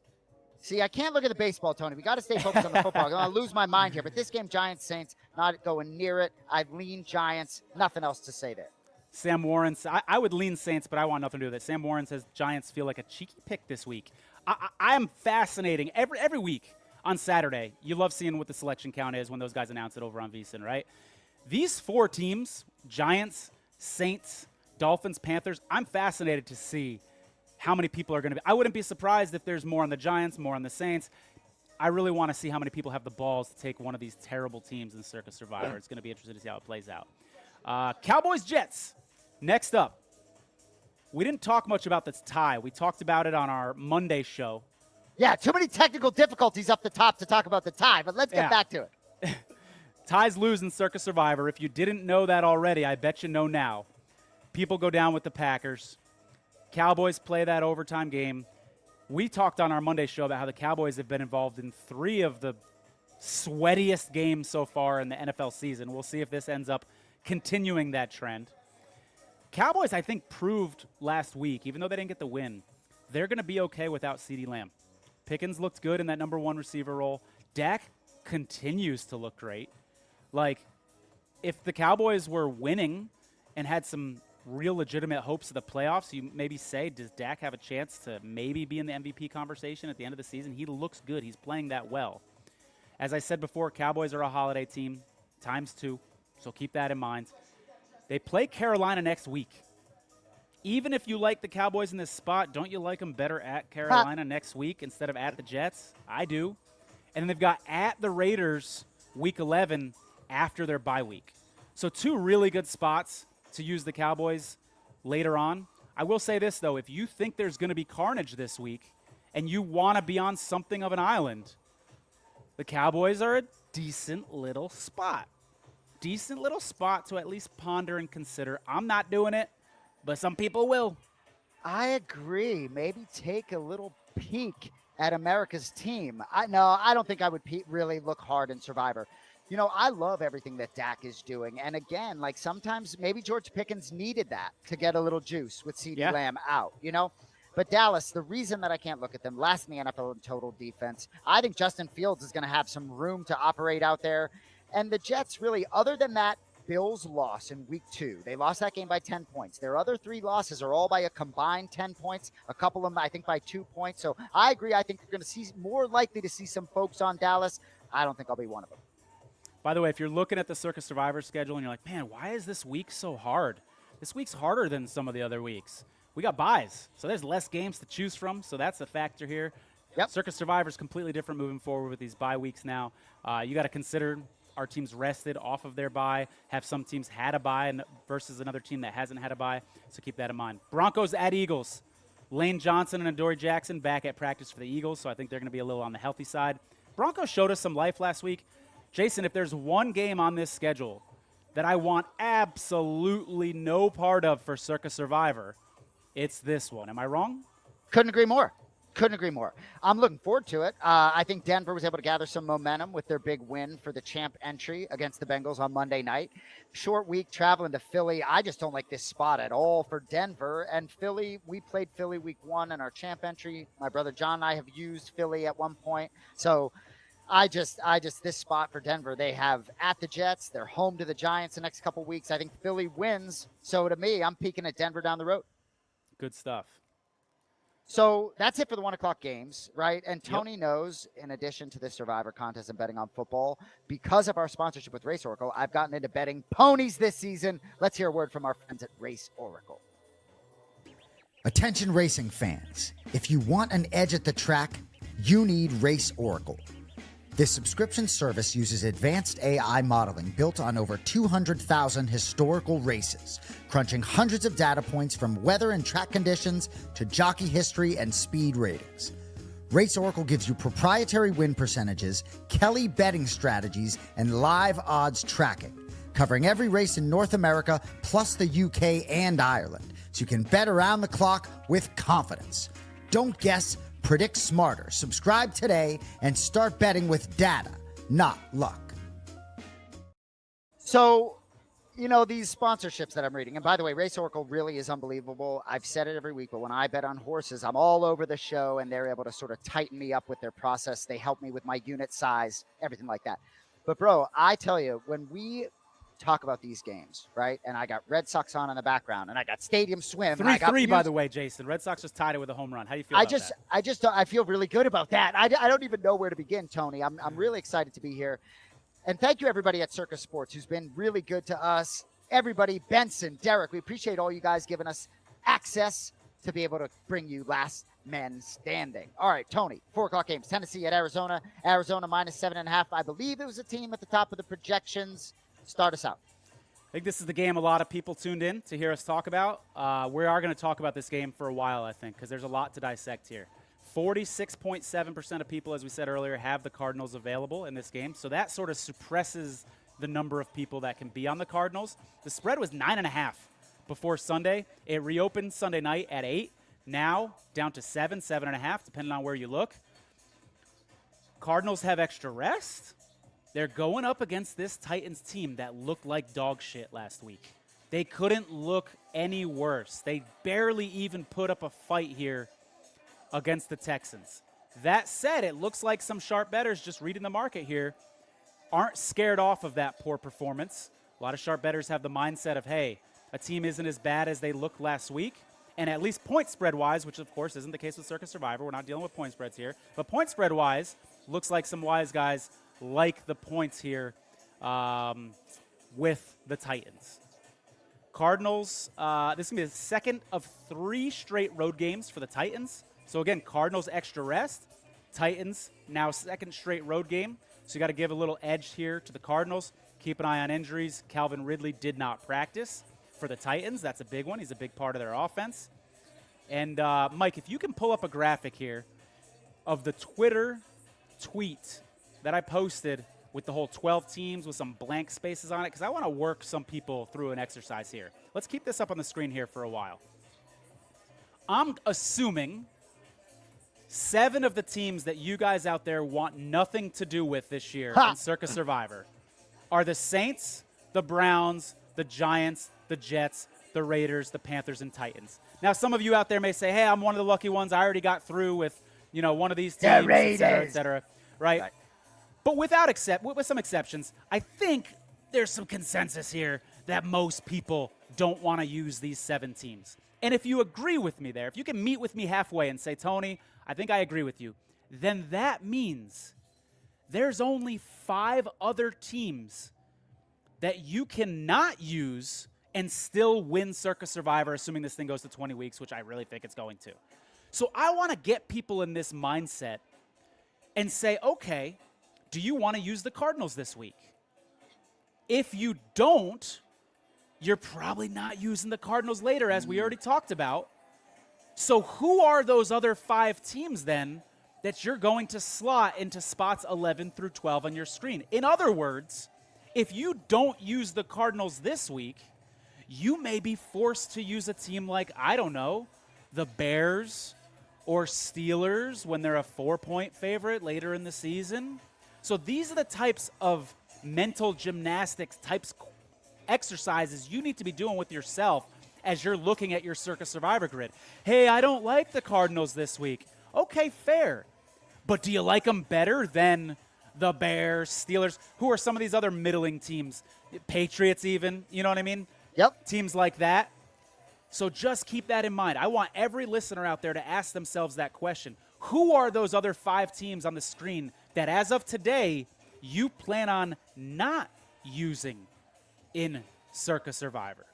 See, I can't look at the baseball, Tony. We got to stay focused on the football. I'm going to lose my mind here. But this game, Giants-Saints, not going near it. I'd lean Giants. Nothing else to say there. Sam Warren, I would lean Saints, but I want nothing to do with it. Sam Warren says Giants feel like a cheeky pick this week. I am fascinating. Every week on Saturday, you love seeing what the selection count is when those guys announce it over on VSiN, right? These 4 teams, Giants, Saints, Dolphins, Panthers, I'm fascinated to see how many people are going to be. I wouldn't be surprised if there's more on the Giants, more on the Saints. I really want to see how many people have the balls to take one of these terrible teams in Circa Survivor. It's going to be interesting to see how it plays out. Cowboys, Jets. Next up. We didn't talk much about this tie. We talked about it on our Monday show. Yeah, too many technical difficulties up the top to talk about the tie, but let's get back to it. Ties lose in Circa Survivor. If you didn't know that already, I bet you know now. People go down with the Packers. Cowboys play that overtime game. We talked on our Monday show about how the Cowboys have been involved in 3 of the sweatiest games so far in the NFL season. We'll see if this ends up continuing that trend. Cowboys, I think, proved last week, even though they didn't get the win, they're going to be okay without CeeDee Lamb. Pickens looked good in that number 1 receiver role. Dak continues to look great. Like, if the Cowboys were winning and had some real legitimate hopes of the playoffs, you maybe say, does Dak have a chance to maybe be in the MVP conversation at the end of the season? He looks good. He's playing that well. As I said before, Cowboys are a holiday team, ×2, so keep that in mind. They play Carolina next week. Even if you like the Cowboys in this spot, don't you like them better at Carolina next week instead of at the Jets? I do. And then they've got at the Raiders week 11 after their bye week. So 2 really good spots to use the Cowboys later on. I will say this, though. If you think there's going to be carnage this week and you want to be on something of an island, the Cowboys are a decent little spot. Decent little spot to at least ponder and consider. I'm not doing it, but some people will. I agree. Maybe take a little peek at America's team. I don't think I would really look hard in Survivor. You know, I love everything that Dak is doing. And again, like sometimes maybe George Pickens needed that to get a little juice with CeeDee Lamb out, you know? But Dallas, the reason that I can't look at them, last in the NFL in total defense, I think Justin Fields is going to have some room to operate out there. And the Jets really, other than that Bills loss in week 2, they lost that game by 10 points. Their other 3 losses are all by a combined 10 points, a couple of them, I think, by 2 points. So I agree. I think you're going to see more likely to see some folks on Dallas. I don't think I'll be one of them. By the way, if you're looking at the Circa Survivor schedule and you're like, man, why is this week so hard? This week's harder than some of the other weeks. We got buys, so there's less games to choose from, so that's a factor here. Yep. Circa Survivor is completely different moving forward with these bye weeks now. You got to consider our teams rested off of their bye, have some teams had a bye versus another team that hasn't had a bye, so keep that in mind. Broncos at Eagles. Lane Johnson and Adoree Jackson back at practice for the Eagles, so I think they're going to be a little on the healthy side. Broncos showed us some life last week. Jason, if there's one game on this schedule that I want absolutely no part of for Circa Survivor, it's this one. Am I wrong? Couldn't agree more. Couldn't agree more. I'm looking forward to it. I think Denver was able to gather some momentum with their big win for the champ entry against the Bengals on Monday night. Short week traveling to Philly. I just don't like this spot at all for Denver. And Philly, we played Philly week 1 in our champ entry. My brother John and I have used Philly at one point. So I just this spot for Denver, they have at the Jets. They're home to the Giants the next couple weeks. I think Philly wins. So to me, I'm peeking at Denver down the road. Good stuff. So that's it for the 1 o'clock games, right? And Tony knows, in addition to this Survivor contest and betting on football, because of our sponsorship with Race Oracle, I've gotten into betting ponies this season. Let's hear a word from our friends at Race Oracle. Attention racing fans. If you want an edge at the track, you need Race Oracle. This subscription service uses advanced AI modeling built on over 200,000 historical races, crunching hundreds of data points from weather and track conditions to jockey history and speed ratings. Race Oracle gives you proprietary win percentages, Kelly betting strategies, and live odds tracking, covering every race in North America plus the UK and Ireland, so you can bet around the clock with confidence. Don't guess, predict smarter. Subscribe today and start betting with data, not luck. So, you know, these sponsorships that I'm reading, and by the way, Race Oracle really is unbelievable. I've said it every week, but when I bet on horses, I'm all over the show, and they're able to sort of tighten me up with their process. They help me with my unit size, everything like that. But, bro, I tell you, when we talk about these games, right, and I got Red Sox on in the background, and I got Stadium Swim. 3-3, by the way, Jason. Red Sox just tied it with a home run. How do you feel about that? I feel really good about that. I don't even know where to begin, Tony. I'm really excited to be here. And thank you, everybody at Circa Sports, who's been really good to us. Everybody, Benson, Derek, we appreciate all you guys giving us access to be able to bring you last men standing. All right, Tony, 4 o'clock games. Tennessee at Arizona. Arizona minus 7.5. I believe it was a team at the top of the projections. Start us out. I think this is the game a lot of people tuned in to hear us talk about. We are going to talk about this game for a while, I think, because there's a lot to dissect here. 46.7% of people, as we said earlier, have the Cardinals available in this game. So that sort of suppresses the number of people that can be on the Cardinals. The spread was 9.5 before Sunday. It reopened Sunday night at 8. Now down to 7.5, depending on where you look. Cardinals have extra rest. They're going up against this Titans team that looked like dog shit last week. They couldn't look any worse. They barely even put up a fight here against the Texans. That said, it looks like some sharp bettors, just reading the market here, aren't scared off of that poor performance. A lot of sharp bettors have the mindset of, hey, a team isn't as bad as they looked last week. And at least point spread-wise, which of course isn't the case with Circa Survivor. We're not dealing with point spreads here. But point spread-wise, looks like some wise guys like the points here with the Titans. Cardinals, this is going to be the second of 3 straight road games for the Titans. So again, Cardinals extra rest. Titans now second straight road game. So you got to give a little edge here to the Cardinals. Keep an eye on injuries. Calvin Ridley did not practice for the Titans. That's a big one. He's a big part of their offense. And Mike, if you can pull up a graphic here of the Twitter tweet that I posted with the whole 12 teams with some blank spaces on it, because I want to work some people through an exercise here. Let's keep this up on the screen here for a while. I'm assuming 7 of the teams that you guys out there want nothing to do with this year in Circa Survivor are the Saints, the Browns, the Giants, the Jets, the Raiders, the Panthers, and Titans. Now, some of you out there may say, hey, I'm one of the lucky ones. I already got through with, one of these teams, et cetera, right? But with some exceptions, I think there's some consensus here that most people don't want to use these 7 teams. And if you agree with me there, if you can meet with me halfway and say, Tony, I think I agree with you, then that means there's only 5 other teams that you cannot use and still win Circa Survivor, assuming this thing goes to 20 weeks, which I really think it's going to. So I want to get people in this mindset and say, okay, do you want to use the Cardinals this week? If you don't, you're probably not using the Cardinals later, as we already talked about. So who are those other 5 teams then that you're going to slot into spots 11 through 12 on your screen? In other words, if you don't use the Cardinals this week, you may be forced to use a team like, I don't know, the Bears or Steelers when they're a 4-point favorite later in the season. So these are the types of mental gymnastics types exercises you need to be doing with yourself as you're looking at your Circa Survivor grid. Hey, I don't like the Cardinals this week. Okay, fair. But do you like them better than the Bears, Steelers? Who are some of these other middling teams? Patriots even, you know what I mean? Yep. Teams like that. So just keep that in mind. I want every listener out there to ask themselves that question. Who are those other 5 teams on the screen that as of today you plan on not using in Circa Survivor?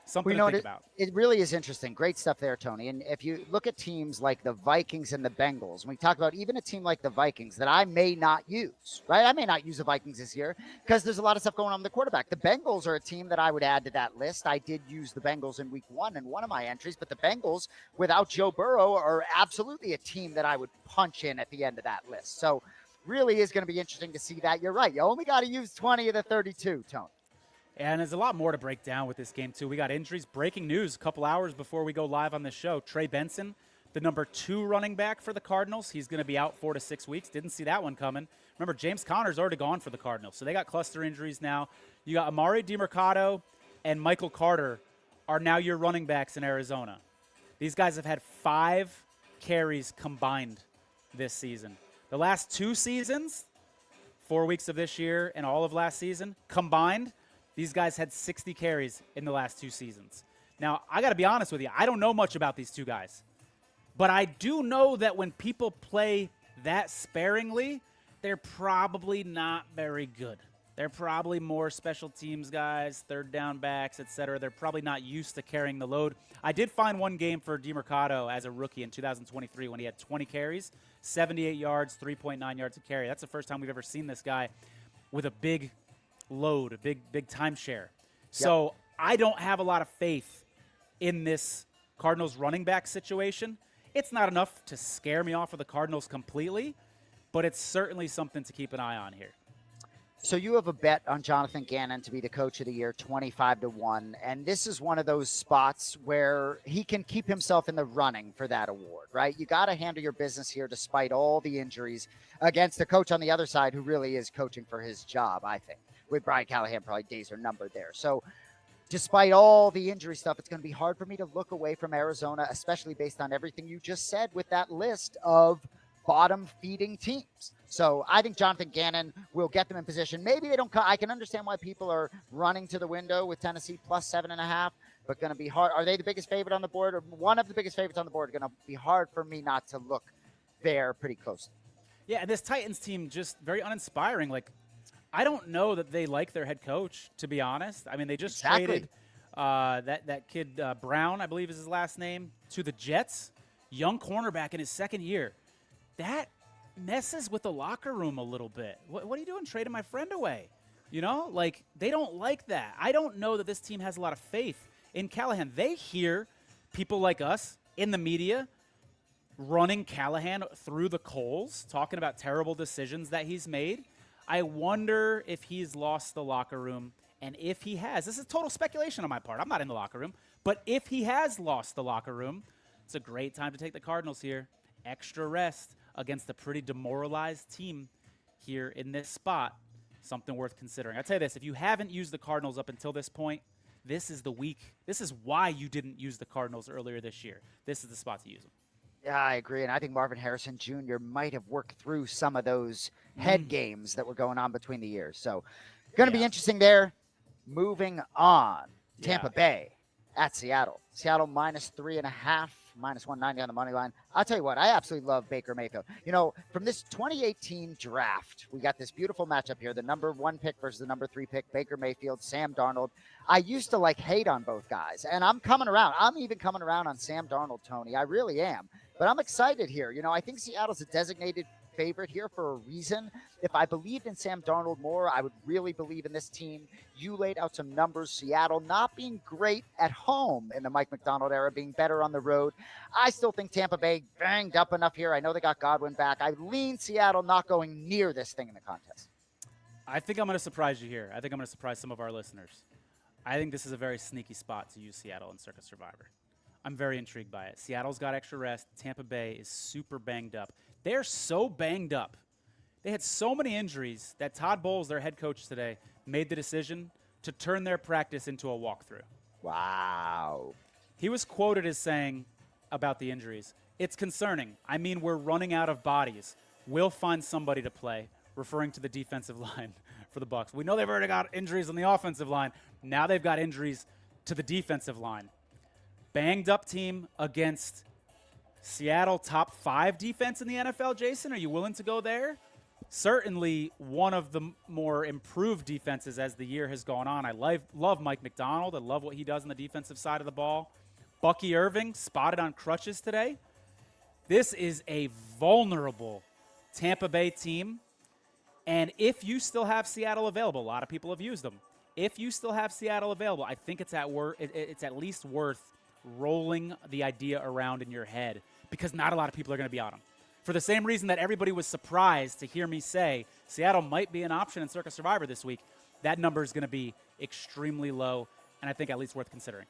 Something to think about. It really is interesting. Great stuff there, Tony. And if you look at teams like the Vikings and the Bengals, and we talk about even a team like the Vikings that I may not use, right? I may not use the Vikings this year because there's a lot of stuff going on with the quarterback. The Bengals are a team that I would add to that list. I did use the Bengals in week 1 in one of my entries, but the Bengals without Joe Burrow are absolutely a team that I would punch in at the end of that list. So really is going to be interesting to see that. You're right. You only got to use 20 of the 32, Tony. And there's a lot more to break down with this game, too. We got injuries. Breaking news a couple hours before we go live on this show. Trey Benson, the number 2 running back for the Cardinals. He's going to be out 4 to 6 weeks. Didn't see that one coming. Remember, James Conner's already gone for the Cardinals, so they got cluster injuries now. You got Amari DiMercado and Michael Carter are now your running backs in Arizona. These guys have had 5 carries combined this season. The last 2 seasons, 4 weeks of this year and all of last season, combined, these guys had 60 carries in the last 2 seasons. Now, I got to be honest with you. I don't know much about these 2 guys. But I do know that when people play that sparingly, they're probably not very good. They're probably more special teams guys, third down backs, etc. They're probably not used to carrying the load. I did find one game for DeMercado as a rookie in 2023 when he had 20 carries, 78 yards, 3.9 yards a carry. That's the first time we've ever seen this guy with a big load, a big timeshare. So I don't have a lot of faith in this Cardinals running back situation. It's not enough to scare me off of the Cardinals completely, but it's certainly something to keep an eye on here. So you have a bet on Jonathan Gannon to be the coach of the year, 25-1. And this is one of those spots where he can keep himself in the running for that award, right? You got to handle your business here despite all the injuries against the coach on the other side who really is coaching for his job, I think. With Brian Callahan, probably days are numbered there. So despite all the injury stuff, it's going to be hard for me to look away from Arizona, especially based on everything you just said with that list of bottom-feeding teams. So I think Jonathan Gannon will get them in position. Maybe they don't – I can understand why people are running to the window with Tennessee plus 7.5, but going to be hard. Are they the biggest favorite on the board, or one of the biggest favorites on the board? Going to be hard for me not to look there pretty closely. Yeah, and this Titans team just very uninspiring. Like, I don't know that they like their head coach, to be honest. I mean, they just traded that kid Brown, I believe is his last name, to the Jets. Young cornerback in his second year. That messes with the locker room a little bit. What are you doing trading my friend away? You know, like, they don't like that. I don't know that this team has a lot of faith in Callahan. They hear people like us in the media running Callahan through the coals, talking about terrible decisions that he's made. I wonder if he's lost the locker room, and if he has, this is total speculation on my part. I'm not in the locker room, but if he has lost the locker room, it's a great time to take the Cardinals here. Extra rest against a pretty demoralized team here in this spot. Something worth considering. I'll tell you this, if you haven't used the Cardinals up until this point, this is the week. This is why you didn't use the Cardinals earlier this year. This is the spot to use them. Yeah, I agree. And I think Marvin Harrison Jr. might have worked through some of those head games that were going on between the years. So going to be interesting there. Moving on. Tampa Bay at Seattle. Seattle minus 3.5. Minus 190 on the money line. I'll tell you what, I absolutely love Baker Mayfield. You know, from this 2018 draft, we got this beautiful matchup here. The number 1 pick versus the number 3 pick, Baker Mayfield, Sam Darnold. I used to hate on both guys, and I'm coming around. I'm even coming around on Sam Darnold, Tony. I really am. But I'm excited here. You know, I think Seattle's a designated favorite here for a reason. If I believed in Sam Darnold more, I would really believe in this team. You laid out some numbers. Seattle not being great at home in the Mike McDonald era, being better on the road. I still think Tampa Bay banged up enough here. I know they got Godwin back. I lean Seattle not going near this thing in the contest. I think I'm going to surprise you here. I think I'm going to surprise some of our listeners. I think this is a very sneaky spot to use Seattle in Circa Survivor. I'm very intrigued by it. Seattle's got extra rest. Tampa Bay is super banged up. They're so banged up. They had so many injuries that Todd Bowles, their head coach today, made the decision to turn their practice into a walkthrough. Wow. He was quoted as saying about the injuries, "It's concerning. I mean, we're running out of bodies. We'll find somebody to play," referring to the defensive line for the Bucs. We know they've already got injuries on the offensive line. Now they've got injuries to the defensive line. Banged up team against Seattle, top 5 defense in the NFL. Jason, are you willing to go there? Certainly one of the more improved defenses as the year has gone on. I love Mike McDonald. I love what he does on the defensive side of the ball. Bucky Irving spotted on crutches today. This is a vulnerable Tampa Bay team. And if you still have Seattle available, a lot of people have used them. If you still have Seattle available, I think it's at least worth rolling the idea around in your head, because not a lot of people are going to be on them. For the same reason that everybody was surprised to hear me say Seattle might be an option in Circa Survivor this week, that number is going to be extremely low, and I think at least worth considering.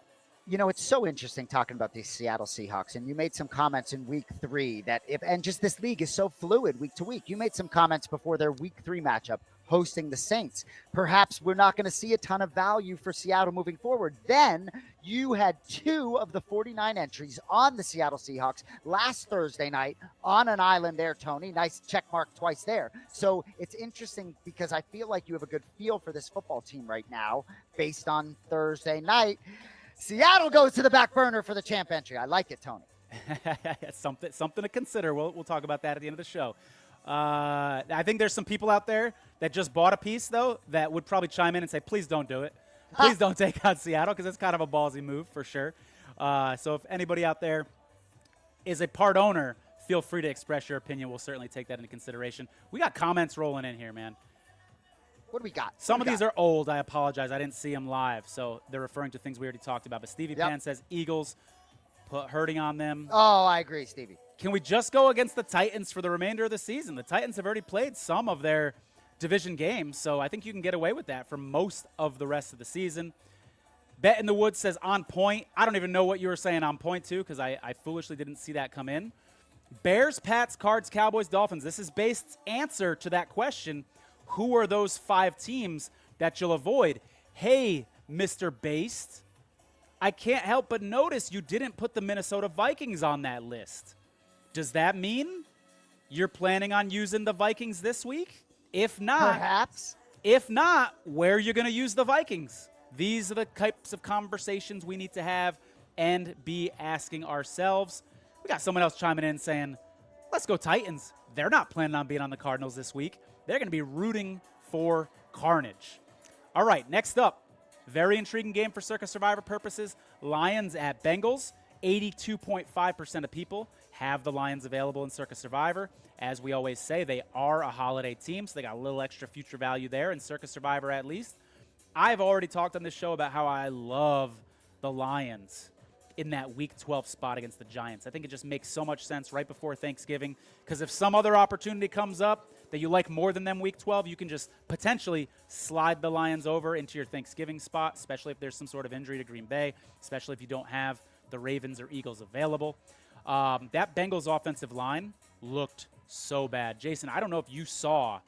You know, it's so interesting talking about these Seattle Seahawks, and you made some comments in week 3 that and just this league is so fluid week to week. You made some comments before their week 3 matchup hosting the Saints. Perhaps we're not going to see a ton of value for Seattle moving forward. Then you had 2 of the 49 entries on the Seattle Seahawks last Thursday night on an island there, Tony. Nice check mark twice there. So it's interesting because I feel like you have a good feel for this football team right now based on Thursday night. Seattle goes to the back burner for the champ entry. I like it, Tony. something to consider. We'll talk about that at the end of the show. I think there's some people out there that just bought a piece, though, that would probably chime in and say, please don't do it. Please don't take out Seattle, because it's kind of a ballsy move for sure. So if anybody out there is a part owner, feel free to express your opinion. We'll certainly take that into consideration. We got comments rolling in here, man. What do we got? Some of these are old. I apologize. I didn't see them live, so they're referring to things we already talked about. But Stevie Pan says Eagles put hurting on them. Oh, I agree, Stevie. Can we just go against the Titans for the remainder of the season? The Titans have already played some of their division games, so I think you can get away with that for most of the rest of the season. Bet in the Woods says on point. I don't even know what you were saying on point to, because I foolishly didn't see that come in. Bears, Pats, Cards, Cowboys, Dolphins. This is based answer to that question. Who are those 5 teams that you'll avoid? Hey, Mr. Based, I can't help but notice you didn't put the Minnesota Vikings on that list. Does that mean you're planning on using the Vikings this week? If not, perhaps. If not, where are you going to use the Vikings? These are the types of conversations we need to have and be asking ourselves. We got someone else chiming in saying, let's go Titans. They're not planning on being on the Cardinals this week. They're going to be rooting for carnage. All right, next up, very intriguing game for Circa Survivor purposes. Lions at Bengals. 82.5% of people have the Lions available in Circa Survivor. As we always say, they are a holiday team, so they got a little extra future value there in Circa Survivor at least. I've already talked on this show about how I love the Lions in that Week 12 spot against the Giants. I think it just makes so much sense right before Thanksgiving, because if some other opportunity comes up that you like more than them Week 12, you can just potentially slide the Lions over into your Thanksgiving spot, especially if there's some sort of injury to Green Bay, especially if you don't have the Ravens or Eagles available. That Bengals offensive line looked so bad. Jason, I don't know if you saw,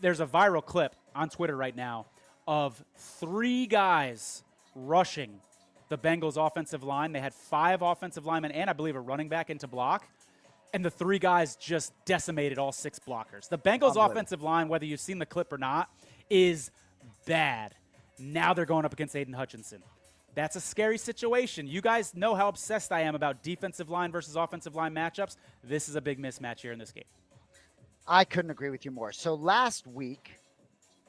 there's a viral clip on Twitter right now of 3 guys rushing the Bengals offensive line. They had 5 offensive linemen and I believe a running back into block. And the 3 guys just decimated all 6 blockers. The Bengals offensive line, whether you've seen the clip or not, is bad. Now they're going up against Aiden Hutchinson. That's a scary situation. You guys know how obsessed I am about defensive line versus offensive line matchups. This is a big mismatch here in this game. I couldn't agree with you more. So last week,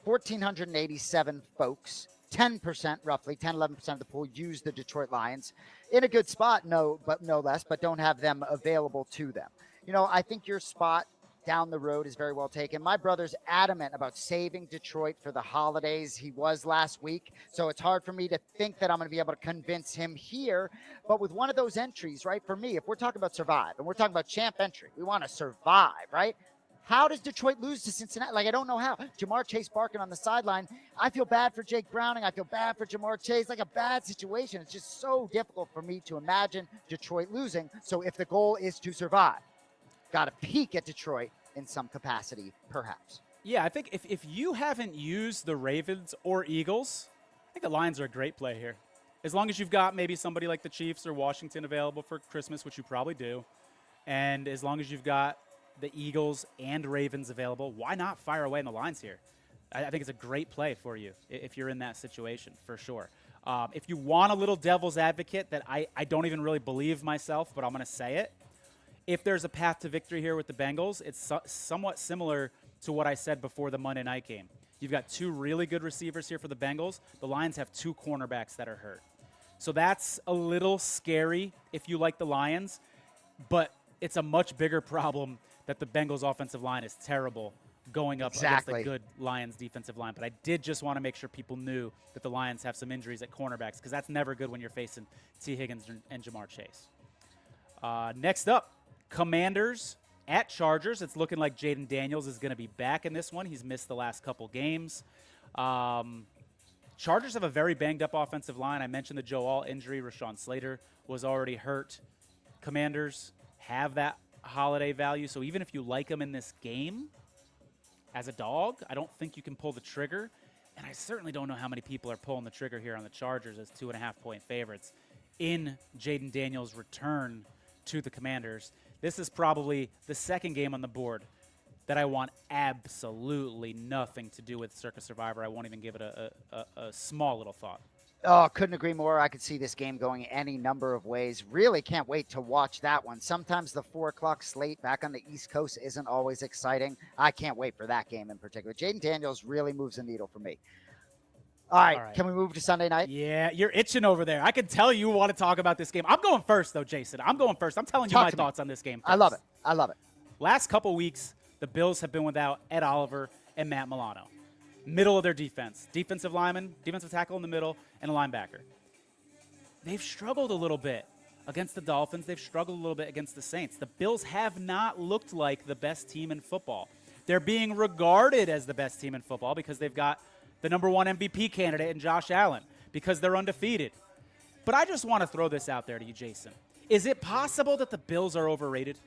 1,487 folks, 10% roughly, 10, 11% of the pool used the Detroit Lions in a good spot, no less, but don't have them available to them. You know, I think your spot down the road is very well taken. My brother's adamant about saving Detroit for the holidays. He was last week, so it's hard for me to think that I'm going to be able to convince him here. But with one of those entries, right, for me, if we're talking about survive and we're talking about champ entry, we want to survive, right? How does Detroit lose to Cincinnati? Like, I don't know how. Jamar Chase barking on the sideline. I feel bad for Jake Browning. I feel bad for Jamar Chase. Like a bad situation. It's just so difficult for me to imagine Detroit losing. So if the goal is to survive, got to peek at Detroit in some capacity, perhaps. Yeah, I think if you haven't used the Ravens or Eagles, I think the Lions are a great play here. As long as you've got maybe somebody like the Chiefs or Washington available for Christmas, which you probably do, and as long as you've got the Eagles and Ravens available, why not fire away in the Lions here? I think it's a great play for you if you're in that situation, for sure. If you want a little devil's advocate that I don't even really believe myself, but I'm going to say it, if there's a path to victory here with the Bengals, it's somewhat similar to what I said before the Monday night game. You've got 2 really good receivers here for the Bengals. The Lions have 2 cornerbacks that are hurt. So that's a little scary if you like the Lions, but it's a much bigger problem that the Bengals offensive line is terrible going up against a good Lions defensive line. But I did just want to make sure people knew that the Lions have some injuries at cornerbacks, because that's never good when you're facing T. Higgins and Jamar Chase. Next up, Commanders at Chargers. It's looking like Jaden Daniels is going to be back in this one. He's missed the last couple games. Chargers have a very banged-up offensive line. I mentioned the Joe Alt injury. Rashawn Slater was already hurt. Commanders have that holiday value, so even if you like them in this game as a dog, I don't think you can pull the trigger, and I certainly don't know how many people are pulling the trigger here on the Chargers as 2.5-point favorites in Jaden Daniels' return to the Commanders. This is probably the second game on the board that I want absolutely nothing to do with Circa Survivor. I won't even give it a small little thought. Oh, couldn't agree more. I could see this game going any number of ways. Really can't wait to watch that one. Sometimes the 4 o'clock slate back on the East Coast isn't always exciting. I can't wait for that game in particular. Jaden Daniels really moves the needle for me. All right. Can we move to Sunday night? Yeah, you're itching over there. I can tell you want to talk about this game. I'm going first, though, Jason. I'm going first. I'm telling you my thoughts on this game first. I love it. I love it. Last couple weeks, the Bills have been without Ed Oliver and Matt Milano. Middle of their defense. Defensive lineman, defensive tackle in the middle, and a linebacker. They've struggled a little bit against the Dolphins. They've struggled a little bit against the Saints. The Bills have not looked like the best team in football. They're being regarded as the best team in football because they've got the number one MVP candidate in Josh Allen, because they're undefeated. But I just want to throw this out there to you, Jason. Is it possible that the Bills are overrated?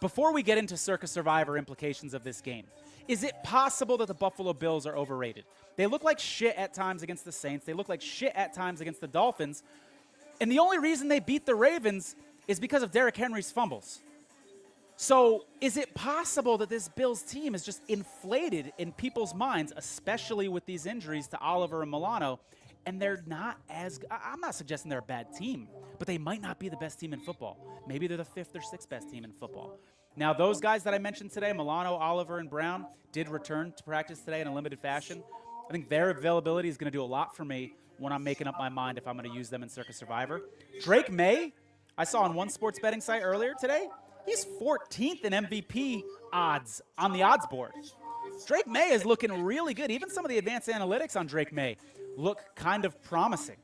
Before we get into Circa Survivor implications of this game, is it possible that the Buffalo Bills are overrated? They look like shit at times against the Saints. They look like shit at times against the Dolphins. And the only reason they beat the Ravens is because of Derrick Henry's fumbles. So is it possible that this Bills team is just inflated in people's minds, especially with these injuries to Oliver and Milano, and they're not as – I'm not suggesting they're a bad team, but they might not be the best team in football. Maybe they're the fifth or sixth best team in football. Now, those guys that I mentioned today, Milano, Oliver, and Brown, did return to practice today in a limited fashion. I think their availability is going to do a lot for me when I'm making up my mind if I'm going to use them in Circa Survivor. Drake May, I saw on one sports betting site earlier today, he's 14th in MVP odds on the odds board. Drake May is looking really good. Even some of the advanced analytics on Drake May look kind of promising.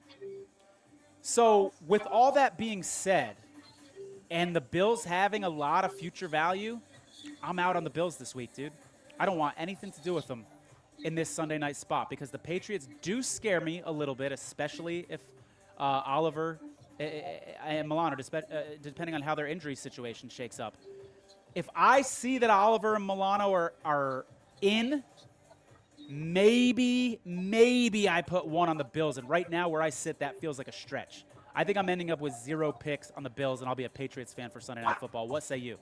So with all that being said, and the Bills having a lot of future value, I'm out on the Bills this week, dude. I don't want anything to do with them in this Sunday night spot because the Patriots do scare me a little bit, especially if Oliver and Milano, depending on how their injury situation shakes up. If I see that Oliver and Milano are in, maybe I put one on the Bills. And right now where I sit, that feels like a stretch. I think I'm ending up with 0 picks on the Bills, and I'll be a Patriots fan for Sunday Night Football. What say you?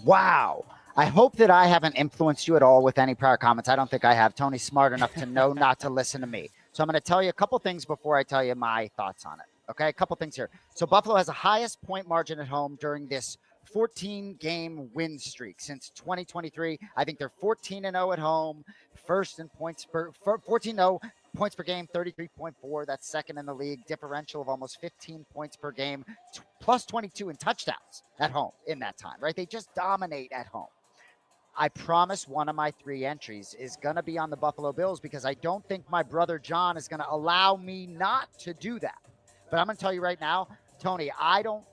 Wow. I hope that I haven't influenced you at all with any prior comments. I don't think I have. Tony's smart enough to know not to listen to me. So I'm going to tell you a couple things before I tell you my thoughts on it. Okay, a couple things here. So Buffalo has the highest point margin at home during this 14-game win streak since 2023. I think they're 14-0 at home, first in points per 14-0 points per game, 33.4. That's second in the league. Differential of almost 15 points per game, plus 22 in touchdowns at home in that time, right? They just dominate at home. I promise one of my 3 entries is going to be on the Buffalo Bills because I don't think my brother John is going to allow me not to do that. But I'm going to tell you right now, Tony, I don't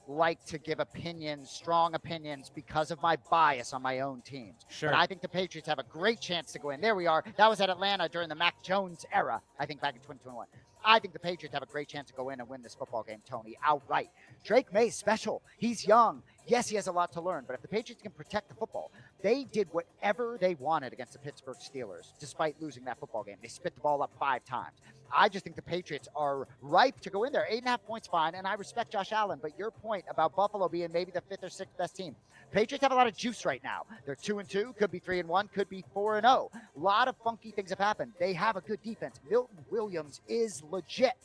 like to give opinions, strong opinions, because of my bias on my own teams. Sure. But I think the Patriots have a great chance to go in. There we are. That was at Atlanta during the Mac Jones era, I think back in 2021. I think the Patriots have a great chance to go in and win this football game, Tony, outright. Drake May's special. He's young. Yes, he has a lot to learn, but if the Patriots can protect the football, they did whatever they wanted against the Pittsburgh Steelers, despite losing that football game. They spit the ball up 5 times. I just think the Patriots are ripe to go in there. 8.5 points, fine, and I respect Josh Allen, but your point about Buffalo being maybe the 5th or 6th best team, Patriots have a lot of juice right now. They're 2-2, could be 3-1, could be 4-0. A lot of funky things have happened. They have a good defense. Milton Williams is legit.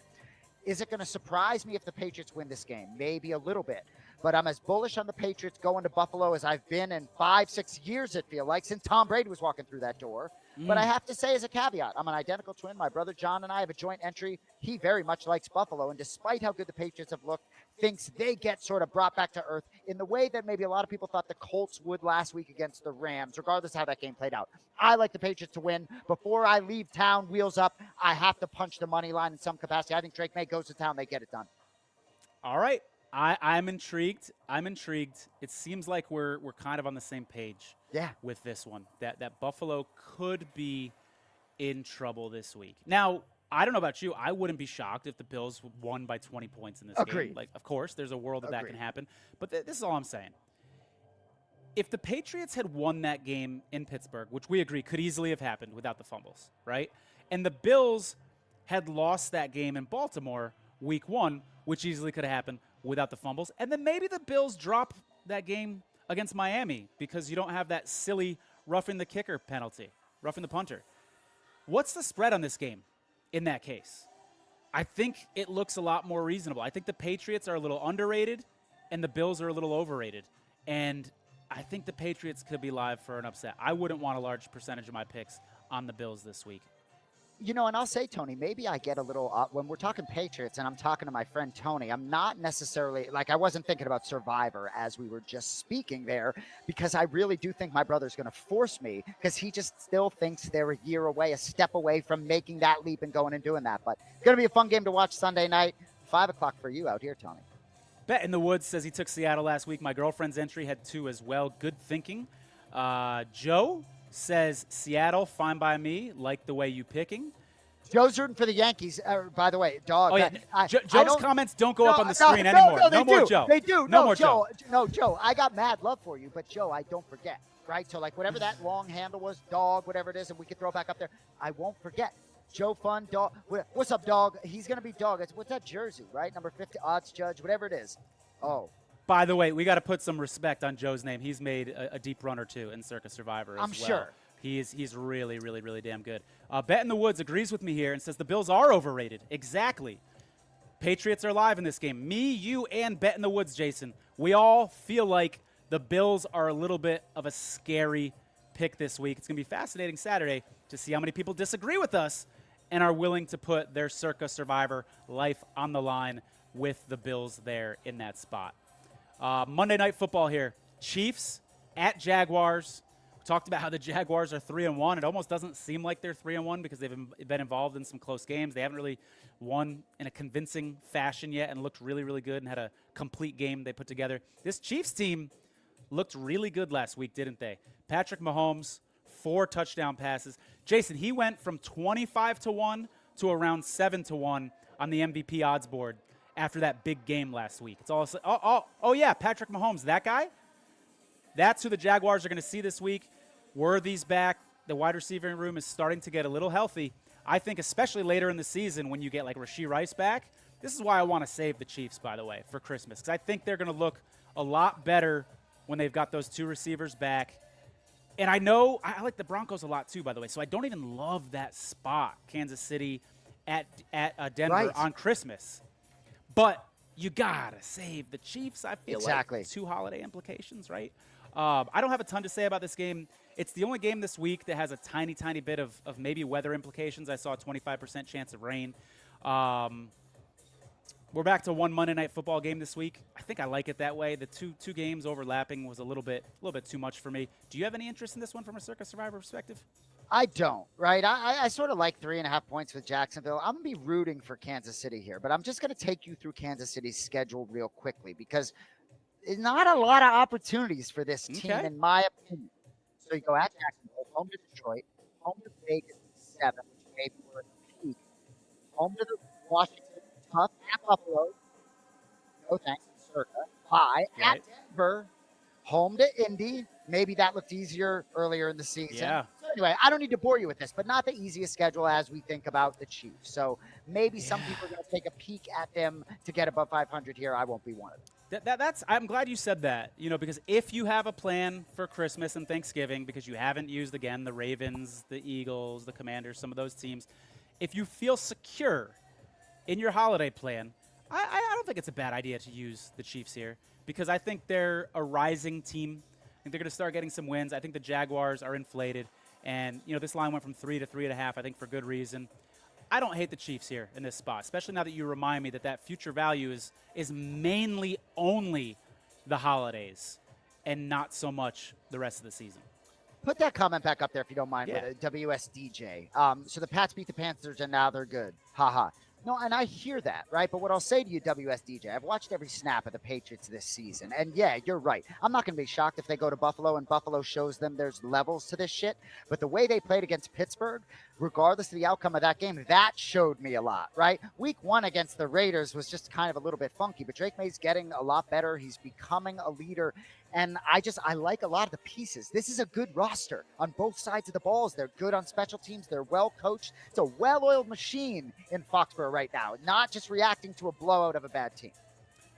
Is it going to surprise me if the Patriots win this game? Maybe a little bit. But I'm as bullish on the Patriots going to Buffalo as I've been in 5-6 years, it feels like, since Tom Brady was walking through that door. But I have to say as a caveat, I'm an identical twin. My brother John and I have a joint entry. He very much likes Buffalo, and despite how good the Patriots have looked, thinks they get sort of brought back to earth in the way that maybe a lot of people thought the Colts would last week against the Rams, regardless of how that game played out. I like the Patriots to win. Before I leave town, wheels up, I have to punch the money line in some capacity. I think Drake May goes to town. They get it done. All right. I'm intrigued. It seems like we're kind of on the same page with this one, that Buffalo could be in trouble this week. Now, I don't know about you. I wouldn't be shocked if the Bills won by 20 points in this game. Like, of course, there's a world that can happen. But this is all I'm saying. If the Patriots had won that game in Pittsburgh, which we agree could easily have happened without the fumbles, right? And the Bills had lost that game in Baltimore week 1, which easily could have happened without the fumbles. And then maybe the Bills drop that game against Miami because you don't have that silly roughing the kicker penalty, roughing the punter. What's the spread on this game in that case? I think it looks a lot more reasonable. I think the Patriots are a little underrated and the Bills are a little overrated. And I think the Patriots could be live for an upset. I wouldn't want a large percentage of my picks on the Bills this week. And I'll say, Tony, maybe I get a little when we're talking Patriots and I'm talking to my friend Tony, I'm not necessarily I wasn't thinking about Survivor as we were just speaking there, because I really do think my brother's going to force me, because he just still thinks they're a year away, a step away from making that leap and going and doing that. But it's going to be a fun game to watch Sunday night, 5:00 for you out here, Tony. Bet in the Woods says he took Seattle last week. My girlfriend's entry had 2 as well. Good thinking. Joe says Seattle, fine by me. Like the way you picking. Joe's rooting for the Yankees. By the way, dog. Oh, yeah. Joe's comments don't go up on the screen anymore. No more Joe. They do. No more Joe. No, Joe, I got mad love for you, but Joe, I don't forget, right? So, whatever that long handle was, dog, whatever it is, and we can throw it back up there, I won't forget. Joe Fun, dog. What's up, dog? He's going to be dog. What's that jersey, right? Number 50, odds judge, whatever it is. Oh. By the way, we got to put some respect on Joe's name. He's made a deep run or two in Circa Survivor as well. I'm sure. He's really, really, really damn good. Bet in the Woods agrees with me here and says the Bills are overrated. Exactly. Patriots are live in this game. Me, you, and Bet in the Woods, Jason. We all feel like the Bills are a little bit of a scary pick this week. It's going to be fascinating Saturday to see how many people disagree with us and are willing to put their Circa Survivor life on the line with the Bills there in that spot. Monday Night Football here. Chiefs at Jaguars. We talked about how the Jaguars are 3-1. It almost doesn't seem like they're 3-1 because they've been involved in some close games. They haven't really won in a convincing fashion yet and looked really, really good and had a complete game they put together. This Chiefs team looked really good last week, didn't they? Patrick Mahomes, 4 touchdown passes. Jason, he went from 25-1 to around 7-1 on the MVP odds board after that big game last week. It's all yeah, Patrick Mahomes, that guy? That's who the Jaguars are going to see this week. Worthy's back. The wide receiving room is starting to get a little healthy. I think especially later in the season when you get Rashee Rice back, this is why I want to save the Chiefs, by the way, for Christmas, because I think they're going to look a lot better when they've got those 2 receivers back. And I know I like the Broncos a lot too, by the way, so I don't even love that spot, Kansas City at Denver on Christmas. But you got to save the Chiefs, I feel like. 2 holiday implications, right? I don't have a ton to say about this game. It's the only game this week that has a tiny, tiny bit of maybe weather implications. I saw a 25% chance of rain. We're back to 1 Monday Night Football game this week. I think I like it that way. The two games overlapping was a little bit too much for me. Do you have any interest in this one from a Circa Survivor perspective? I don't, right? I sort of like 3.5 points with Jacksonville. I'm going to be rooting for Kansas City here, but I'm just going to take you through Kansas City's schedule real quickly because there's not a lot of opportunities for this team, in my opinion. So you go at Jacksonville, home to Detroit, home to Vegas 7, which may be for a peak, home to the Washington, tough at Buffalo, no thanks, Circa, bye, at Denver, home to Indy. Maybe that looked easier earlier in the season. Yeah. So anyway, I don't need to bore you with this, but not the easiest schedule as we think about the Chiefs. So maybe some people are going to take a peek at them to get above 500 here. I won't be one of them. I'm glad you said that, because if you have a plan for Christmas and Thanksgiving, because you haven't used, again, the Ravens, the Eagles, the Commanders, some of those teams, if you feel secure in your holiday plan, I don't think it's a bad idea to use the Chiefs here because I think they're a rising team. I think they're going to start getting some wins. I think the Jaguars are inflated. And, this line went from 3 to 3.5, I think, for good reason. I don't hate the Chiefs here in this spot, especially now that you remind me that future value is mainly only the holidays and not so much the rest of the season. Put that comment back up there if you don't mind. Yeah. With WSDJ. So the Pats beat the Panthers and now they're good. Ha. No, and I hear that, right? But what I'll say to you, WSDJ, I've watched every snap of the Patriots this season. And yeah, you're right. I'm not going to be shocked if they go to Buffalo and Buffalo shows them there's levels to this shit. But the way they played against Pittsburgh, regardless of the outcome of that game, that showed me a lot, right? Week 1 against the Raiders was just kind of a little bit funky, but Drake May's getting a lot better. He's becoming a leader. And I like a lot of the pieces. This is a good roster on both sides of the balls. They're good on special teams. They're well coached. It's a well-oiled machine in Foxborough right now, not just reacting to a blowout of a bad team.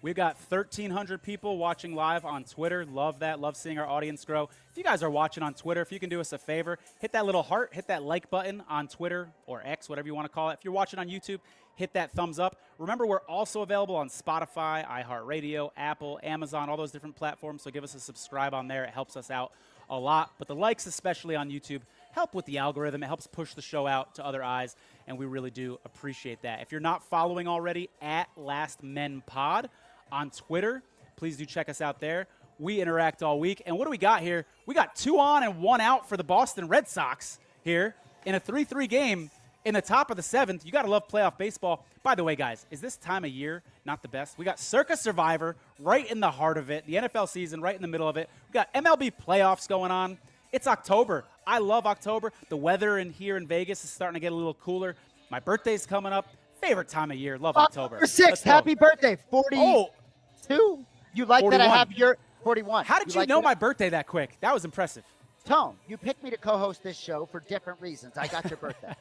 We've got 1,300 people watching live on Twitter. Love that. Love seeing our audience grow. If you guys are watching on Twitter, if you can do us a favor, hit that little heart, hit that like button on Twitter or X, whatever you want to call it. If you're watching on YouTube, hit that thumbs up. Remember, we're also available on Spotify, iHeartRadio, Apple, Amazon, all those different platforms. So give us a subscribe on there. It helps us out a lot. But the likes, especially on YouTube, help with the algorithm. It helps push the show out to other eyes, and we really do appreciate that. If you're not following already, at Last Men Pod on Twitter, please do check us out there. We interact all week. And what do we got here? We got 2 on and 1 out for the Boston Red Sox here in a 3-3 game in the top of the 7th. You got to love playoff baseball. By the way, guys, is this time of year not the best? We got Circa Survivor right in the heart of it, the NFL season right in the middle of it. We got MLB playoffs going on. It's October. I love October. The weather here in Vegas is starting to get a little cooler. My birthday's coming up. Favorite time of year. Love October. October 6th. Happy birthday. 42. You like 41. that I have your 41. How did you know my birthday that quick? That was impressive. Tone, you picked me to co-host this show for different reasons. I got your birthday.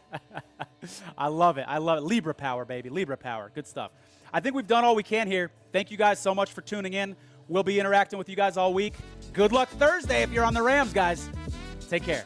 I love it. I love it. Libra power, baby. Libra power. Good stuff. I think we've done all we can here. Thank you guys so much for tuning in. We'll be interacting with you guys all week. Good luck Thursday if you're on the Rams, guys. Take care.